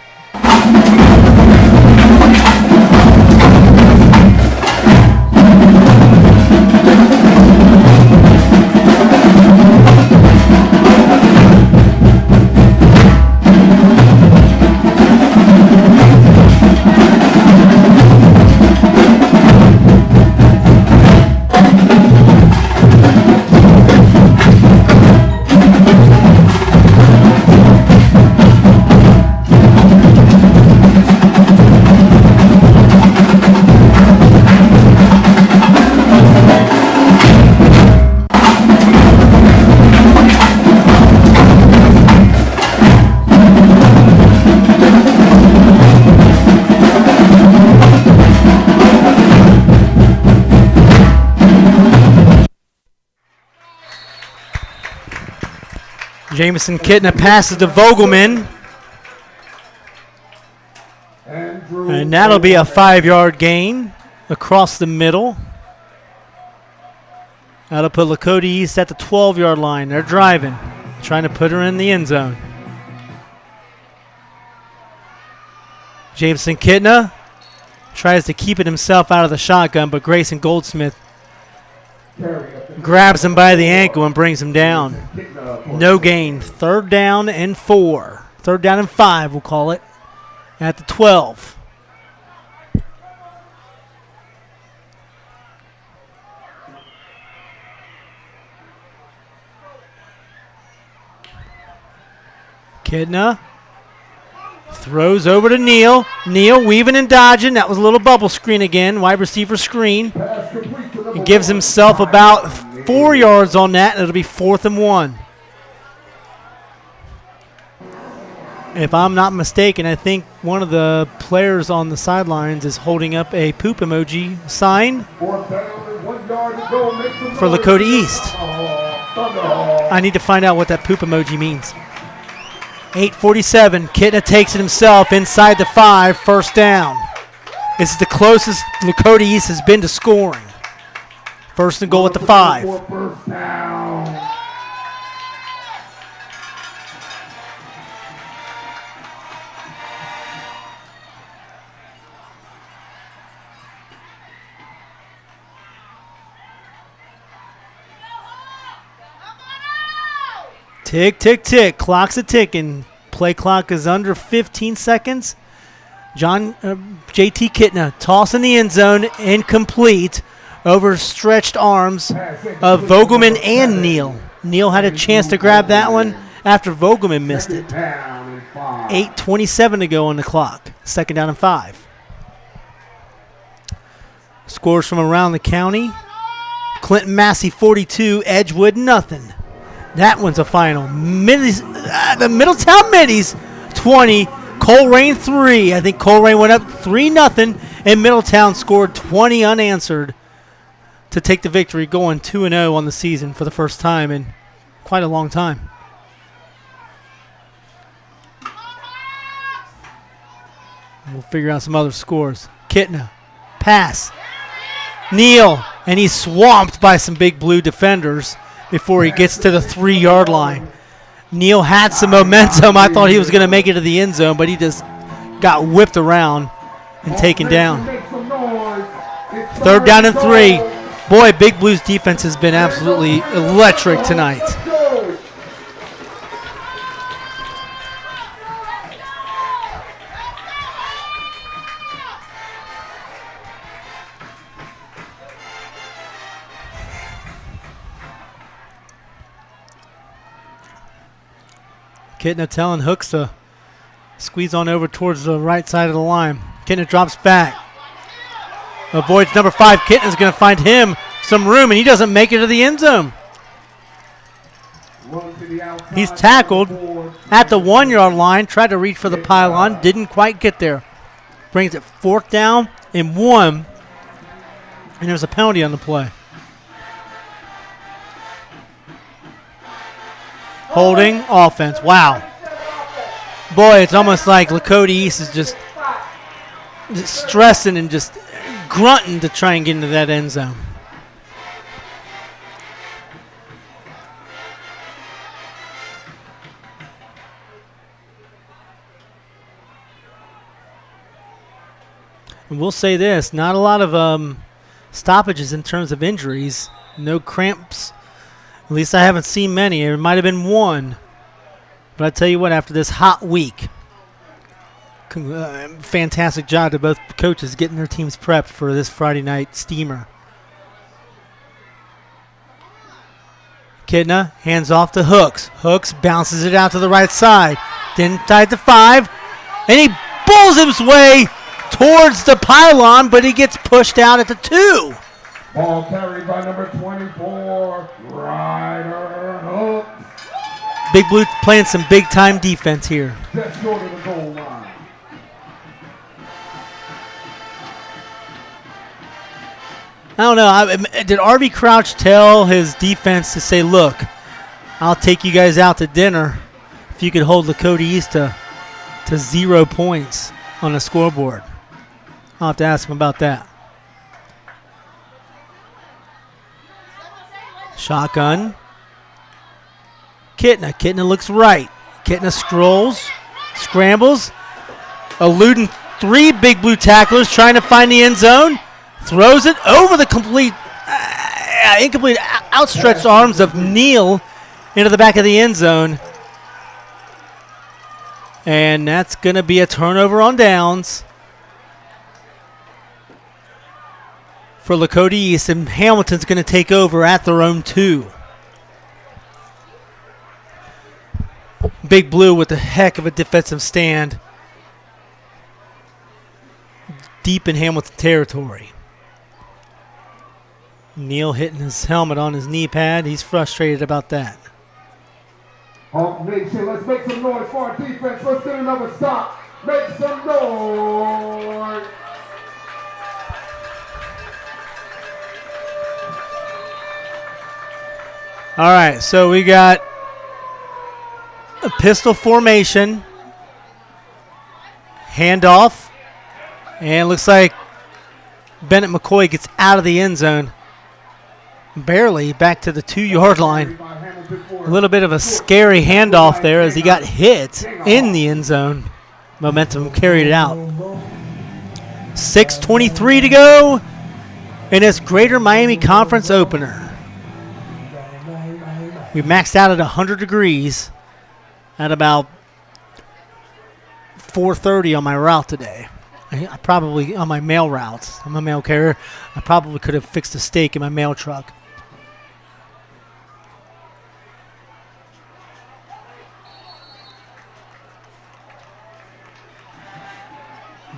Jamison Kittner passes to Vogelman. And that'll be a 5-yard gain across the middle. That'll put Lakota East at the 12-yard line. They're driving, trying to put her in the end zone. Jamison Kittner tries to keep it himself out of the shotgun, but Grayson Goldsmith grabs him by the ankle and brings him down. No gain. 3rd down and 4. 3rd down and 5, we'll call it, at the 12. Kittner throws over to Neal. Neal weaving and dodging. That was a little bubble screen again, wide receiver screen. He gives himself about 4 yards on that, and it'll be 4th and 1. If I'm not mistaken, I think one of the players on the sidelines is holding up a poop emoji sign for Lakota East. I need to find out what that poop emoji means. 8:47, Kitna takes it himself inside the 5, first down. This is the closest Lakota East has been to scoring. First and goal at the 5. Tick, tick, tick. Clock's a ticking. Play clock is under 15 seconds. JT Kitna tossing the end zone, incomplete, over stretched arms of Vogelman and Neal. Neal had a chance to grab that one after Vogelman missed it. 8:27 to go on the clock. Second down and 5. Scores from around the county. Clinton Massey 42, Edgewood nothing. That one's a final. The Middletown Middies 20, Colerain 3. I think Colerain went up 3-0, and Middletown scored 20 unanswered to take the victory, going 2-0 on the season for the first time in quite a long time. We'll figure out some other scores. Kitna, pass. Neal, and he's swamped by some big blue defenders before he gets to the 3-yard line. Neal had some momentum. I thought he was going to make it to the end zone, but he just got whipped around and taken down. Third down and 3. Boy, Big Blues defense has been absolutely electric tonight. Kitna telling Hooks to squeeze on over towards the right side of the line. Kitna drops back. Avoids number 5. Kitna's going to find him some room, and he doesn't make it to the end zone. He's tackled at the 1-yard line. Tried to reach for the pylon. Didn't quite get there. Brings it 4th down and 1. And there's a penalty on the play. Holding offense. Wow. Boy, it's almost like Lakota East is just stressing and just grunting to try and get into that end zone. And we'll say this, not a lot of stoppages in terms of injuries. No cramps. At least I haven't seen many. There might have been one. But I tell you what, after this hot week, fantastic job to both coaches getting their teams prepped for this Friday night steamer. Kitna hands off to Hooks. Hooks bounces it out to the right side. Then tied to 5. And he bulls his way towards the pylon, but he gets pushed out at the 2. Ball carried by number 24, Ryder Hooks. Big Blue playing some big-time defense here. Just short of the goal line. I don't know. Did RV Crouch tell his defense to say, look, I'll take you guys out to dinner if you could hold Lakota East to 0 points on the scoreboard? I'll have to ask him about that. Shotgun. Kitna. Kitna looks right. Kitna scrambles, eluding 3 Big Blue tacklers, trying to find the end zone. Throws it over the incomplete outstretched arms of Neal into the back of the end zone. And that's going to be a turnover on downs for Lakota East, and Hamilton's going to take over at their own 2. Big Blue with a heck of a defensive stand deep in Hamilton territory. Neal hitting his helmet on his knee pad. He's frustrated about that. Hawk Nation, let's make some noise for our defense. Let's get another stop. Make some noise. All right, so we got a pistol formation, handoff, and looks like Bennett McCoy gets out of the end zone, barely back to the 2-yard line. A little bit of a scary handoff there as he got hit in the end zone. Momentum carried it out. 6:23 to go in this Greater Miami Conference opener. We maxed out at 100 degrees at about 4:30 on my route today. I probably, on my mail routes, I'm a mail carrier, I probably could have fixed a stake in my mail truck.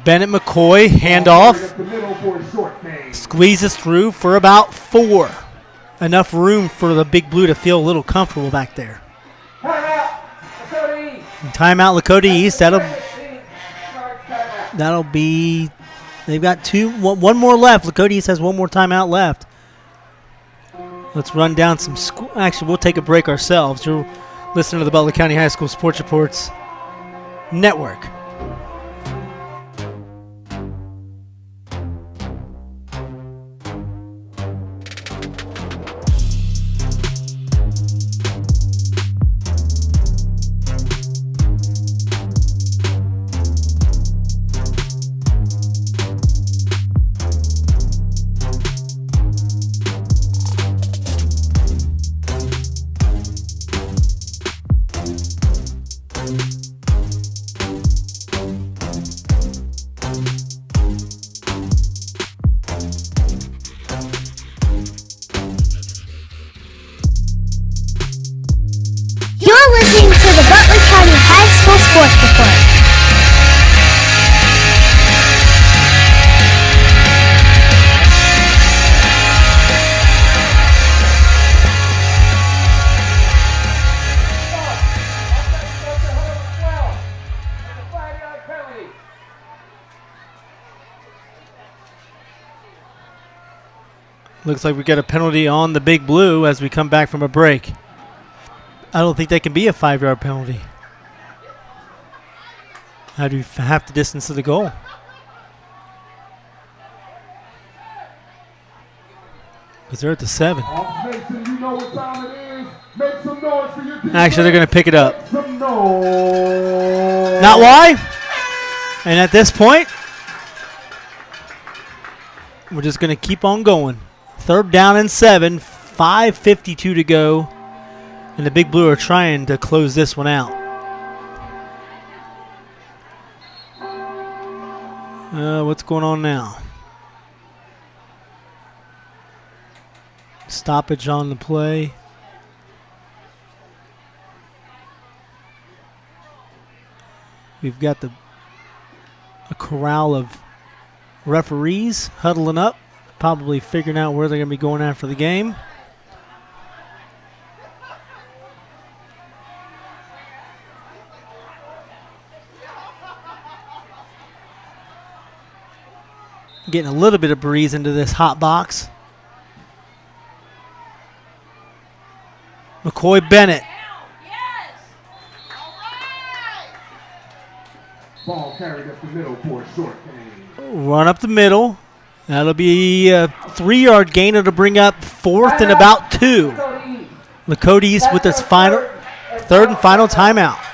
Bennett McCoy, handoff, squeezes through for about 4. Enough room for the Big Blue to feel a little comfortable back there. Timeout, Lakota East. That'll be. They've got one more left. Lakota East has one more timeout left. Let's run down some. Actually, we'll take a break ourselves. You're listening to the Butler County High School Sports Reports Network. Listening to the Butler County High School Sports Report. Looks like we got a penalty on the Big Blue as we come back from a break. I don't think that can be a 5-yard penalty. How do you half the distance to the goal? Because they're at the 7. Actually, they're going to pick it up. Not why? And at this point, we're just going to keep on going. 3rd down and 7, 5:52 to go. And the Big Blue are trying to close this one out. What's going on now? Stoppage on the play. We've got a corral of referees huddling up, probably figuring out where they're going to be going after the game. Getting a little bit of breeze into this hot box. McCoy Bennett. Ball carried up the middle for a short gain. Run up the middle. That'll be a 3-yard gain. It'll bring up 4th and about 2. Lakota East with its third and final timeout.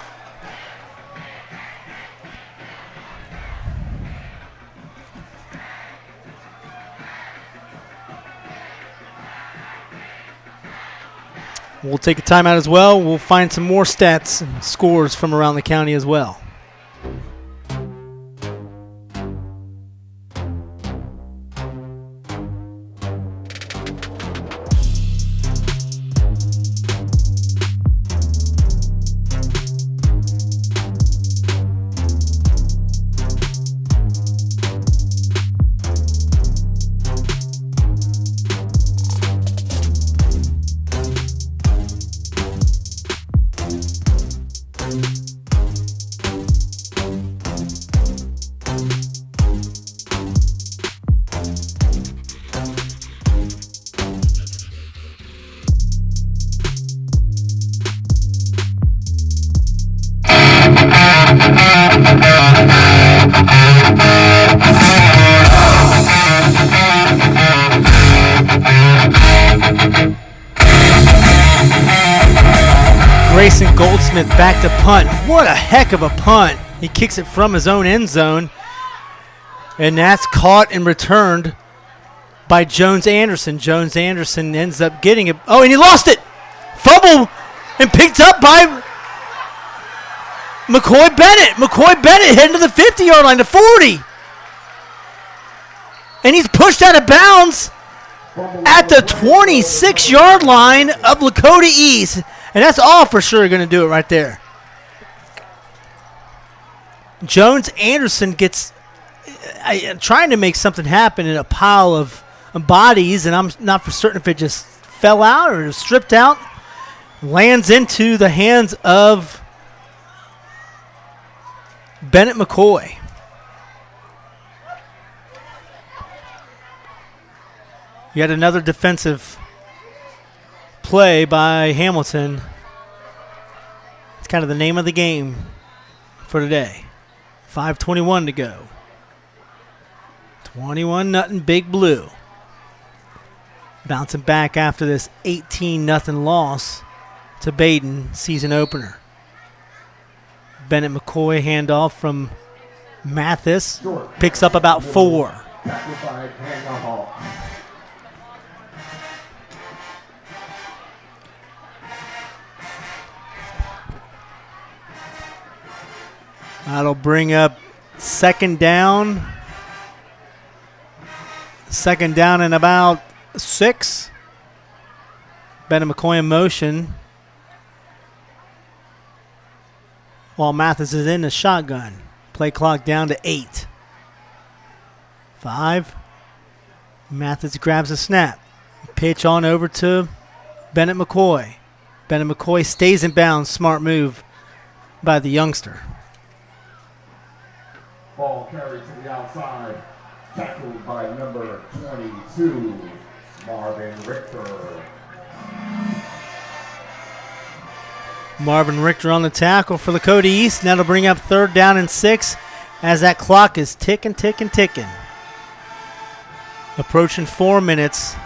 We'll take a timeout as well. We'll find some more stats and scores from around the county as well. Smith back to punt. What a heck of a punt. He kicks it from his own end zone. And that's caught and returned by Jones Anderson. Jones Anderson ends up getting it. Oh, and he lost it. Fumble and picked up by McCoy Bennett. McCoy Bennett heading to the 50-yard line, to 40. And he's pushed out of bounds at the 26-yard line of Lakota East. And that's all for sure going to do it right there. Jones Anderson gets trying to make something happen in a pile of bodies, and I'm not for certain if it just fell out or stripped out. Lands into the hands of Bennett McCoy. Yet another defensive play by Hamilton. It's kind of the name of the game for today. 5:21 to go. 21-0 Big Blue. Bouncing back after this 18-0 loss to Baden season opener. Bennett McCoy handoff from Mathis. Picks up about 4. That'll bring up second down. Second down and about 6. Bennett McCoy in motion, while Mathis is in the shotgun. Play clock down to 8. 5. Mathis grabs a snap. Pitch on over to Bennett McCoy. Bennett McCoy stays in bounds. Smart move by the youngster. Ball carried to the outside. Tackled by number 22, Marvin Richter. Marvin Richter on the tackle for Lakota East. And that'll bring up third down and 6 as that clock is ticking. Approaching 4 minutes.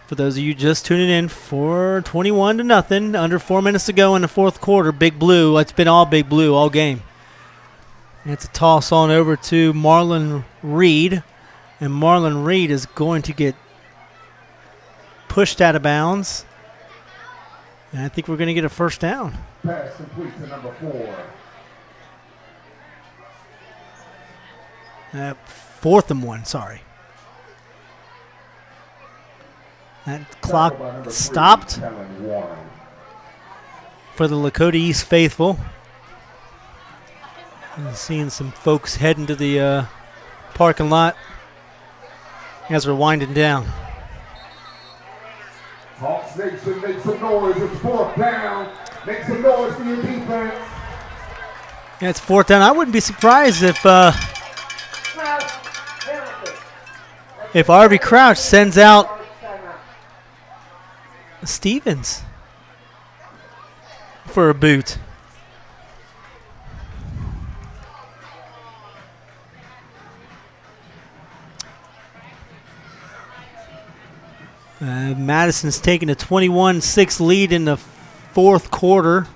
For those of you just tuning in, 21-0, under 4 minutes to go in the fourth quarter. Big Blue. It's been all Big Blue all game. And it's a toss on over to Marlon Reed. And Marlon Reed is going to get pushed out of bounds. And I think we're going to get a first down. Pass complete to number 4. 4th and 1, sorry. That clock stopped for the Lakota East faithful. I'm seeing some folks heading to the parking lot as we're winding down. Hawks Nation, make some noise. It's 4th down. Make some noise for your defense. Yeah, it's 4th down. I wouldn't be surprised if Harvey Crouch sends out Stevens for a boot. Madison's taking a 21-6 lead in the fourth quarter.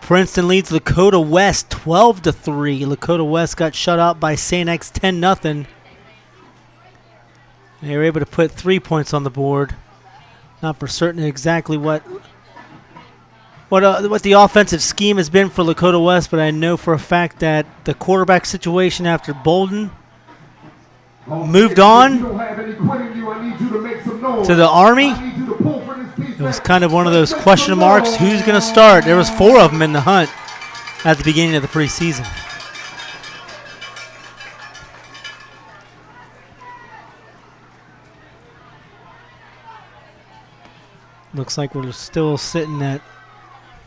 Princeton leads Lakota West 12-3. Lakota West got shut out by St. X 10-0. They were able to put 3 points on the board. Not for certain exactly what the offensive scheme has been for Lakota West, but I know for a fact that the quarterback situation after Bolden moved on to the Army. It was kind of one of those question marks. Who's going to start? There was 4 of them in the hunt at the beginning of the preseason. Looks like we're still sitting at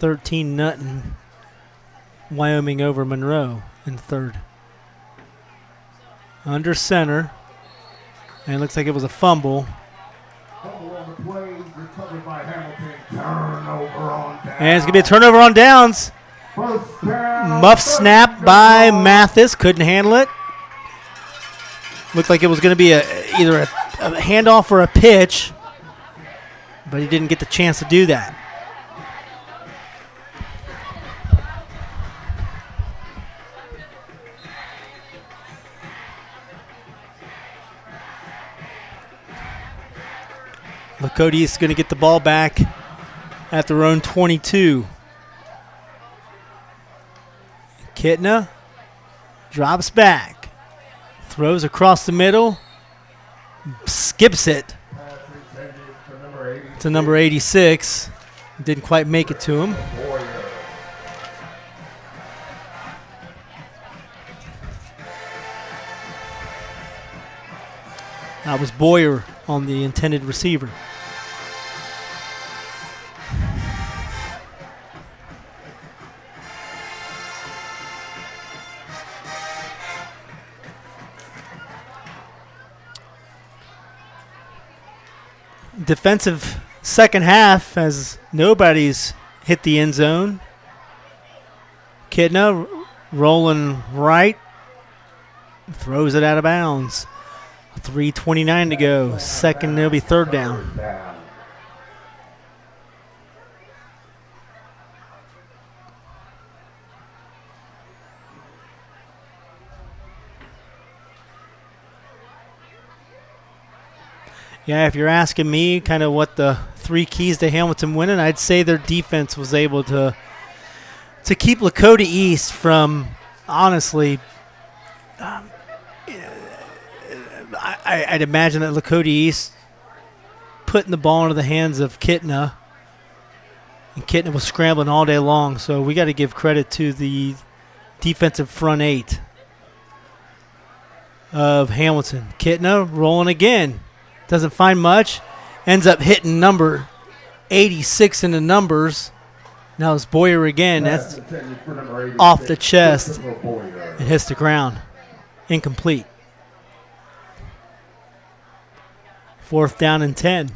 13-0 Wyoming over Monroe in third. Under center. And it looks like it was a fumble. Fumble on the play, recovered by Hamilton. Turnover on downs. And it's going to be a turnover on downs. First down. Muff snap by Mathis. Couldn't handle it. Looked like it was going to be either a handoff or a pitch, but he didn't get the chance to do that. Lakota is going to get the ball back at their own 22. Kitna drops back, throws across the middle, skips it to number 86. Didn't quite make it to him. That was Boyer on the intended receiver. Defensive second half as nobody's hit the end zone. Kitna rolling right, throws it out of bounds. 3:29 to go. Second, it'll be third down. Yeah, if you're asking me kind of what the three keys to Hamilton winning, I'd say their defense was able to keep Lakota East from, honestly, I'd imagine that Lakota East putting the ball into the hands of Kitna, and Kitna was scrambling all day long, so we got to give credit to the defensive front eight of Hamilton. Kitna rolling again. Doesn't find much. Ends up hitting number 86 in the numbers. Now it's Boyer again. That's off the chest. It hits the ground. Incomplete. 4th down and 10.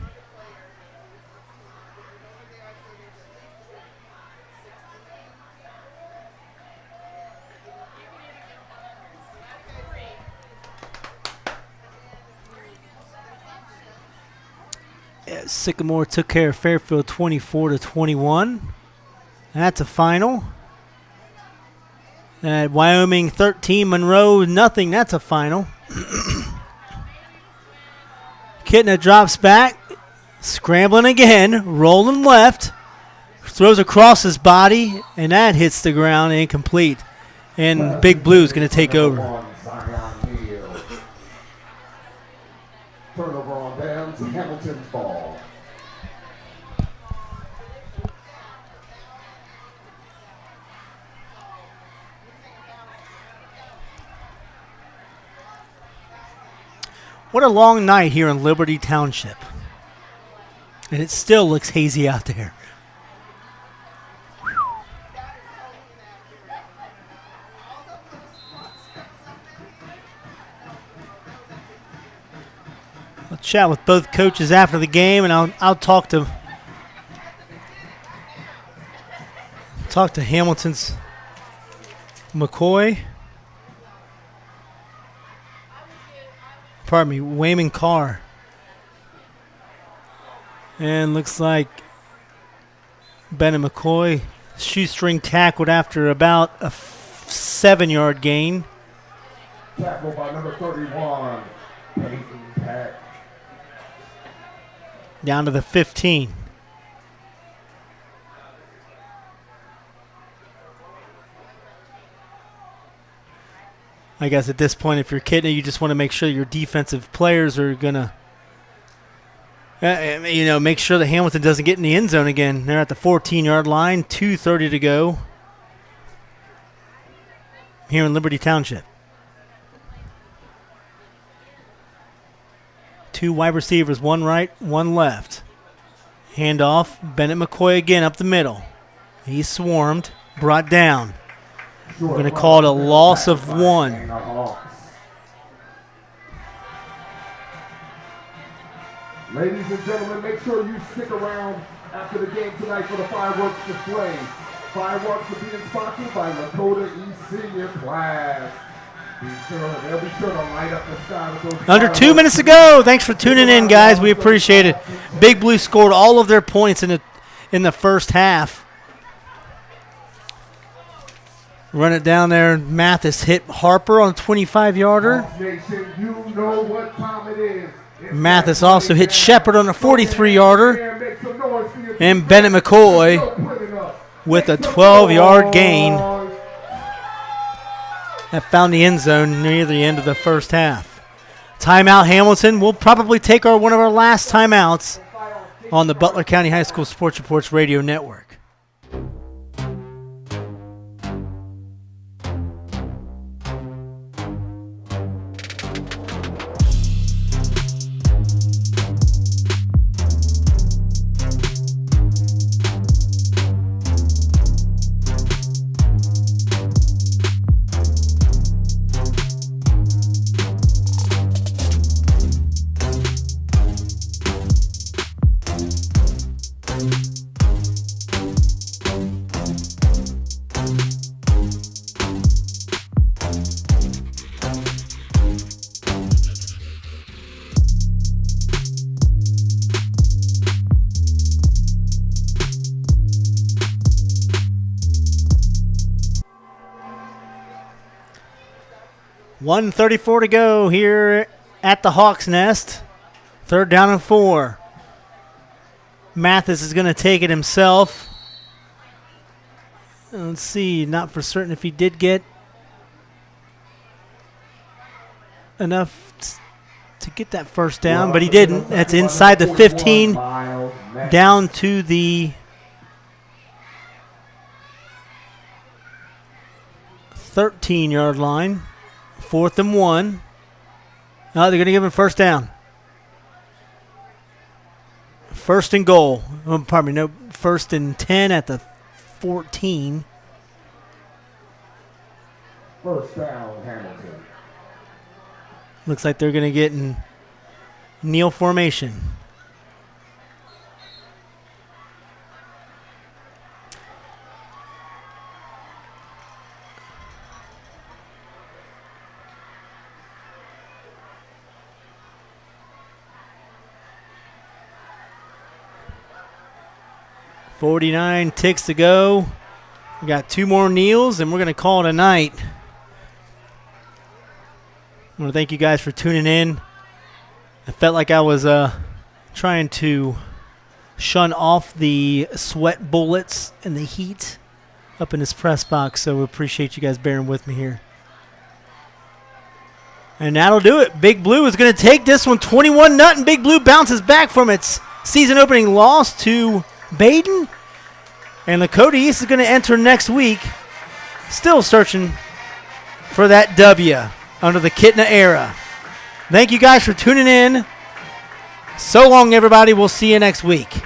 Sycamore took care of Fairfield 24-21. That's a final. At Wyoming 13, Monroe nothing. That's a final. Kitna drops back, scrambling again, rolling left, throws across his body, and that hits the ground, incomplete. And Big Blue's going to take over. Turnover on downs, Hamilton's ball. What a long night here in Liberty Township. And it still looks hazy out there. I'll chat with both coaches after the game, and I'll talk to Hamilton's McCoy. Pardon me, Wayman Carr. And looks like Bennett McCoy shoestring tackled after about a 7-yard gain. Tackle by number 31, Peyton Peck. Down to the 15. I guess at this point, if you're Kitna, you just want to make sure your defensive players are going to, make sure that Hamilton doesn't get in the end zone again. They're at the 14-yard line, 2:30 to go here in Liberty Township. 2 wide receivers, 1 right, 1 left. Handoff, Bennett McCoy again up the middle. He's swarmed, brought down. We're going to call it a loss of 1. Ladies and gentlemen, make sure you stick around after the game tonight for the fireworks display. Fireworks are being sponsored by Lakota East Senior Class. They'll be sure to light up the sky with those Under 2 minutes to go. Thanks for tuning in, guys. We appreciate it. Big Blue scored all of their points in the first half. Run it down there. Mathis hit Harper on a 25-yarder. You know what time it is. Mathis also hit Shepard on a 43-yarder. And Bennett McCoy with a 12-yard gain that found the end zone near the end of the first half. Timeout Hamilton. We'll probably take one of our last timeouts on the Butler County High School Sports Reports Radio Network. .134 to go here at the Hawks Nest. 3rd down and 4. Mathis is going to take it himself. Let's see, not for certain if he did get enough to get that first down, but he didn't. That's inside the 15, down to the 13-yard line. 4th and 1. Oh, they're going to give him first down. First and goal. Oh, pardon me, no, 1st and 10 at the 14. First down, Hamilton. Looks like they're going to get in kneel formation. .49 ticks to go. We got 2 more kneels, and we're going to call it a night. I want to thank you guys for tuning in. I felt like I was trying to shun off the sweat bullets and the heat up in this press box, so we appreciate you guys bearing with me here. And that'll do it. Big Blue is going to take this one 21-0. Big Blue bounces back from its season opening loss to Baden. And Lakota East is going to enter next week, still searching for that W under the Kitna era. Thank you guys for tuning in. So long, everybody. We'll see you next week.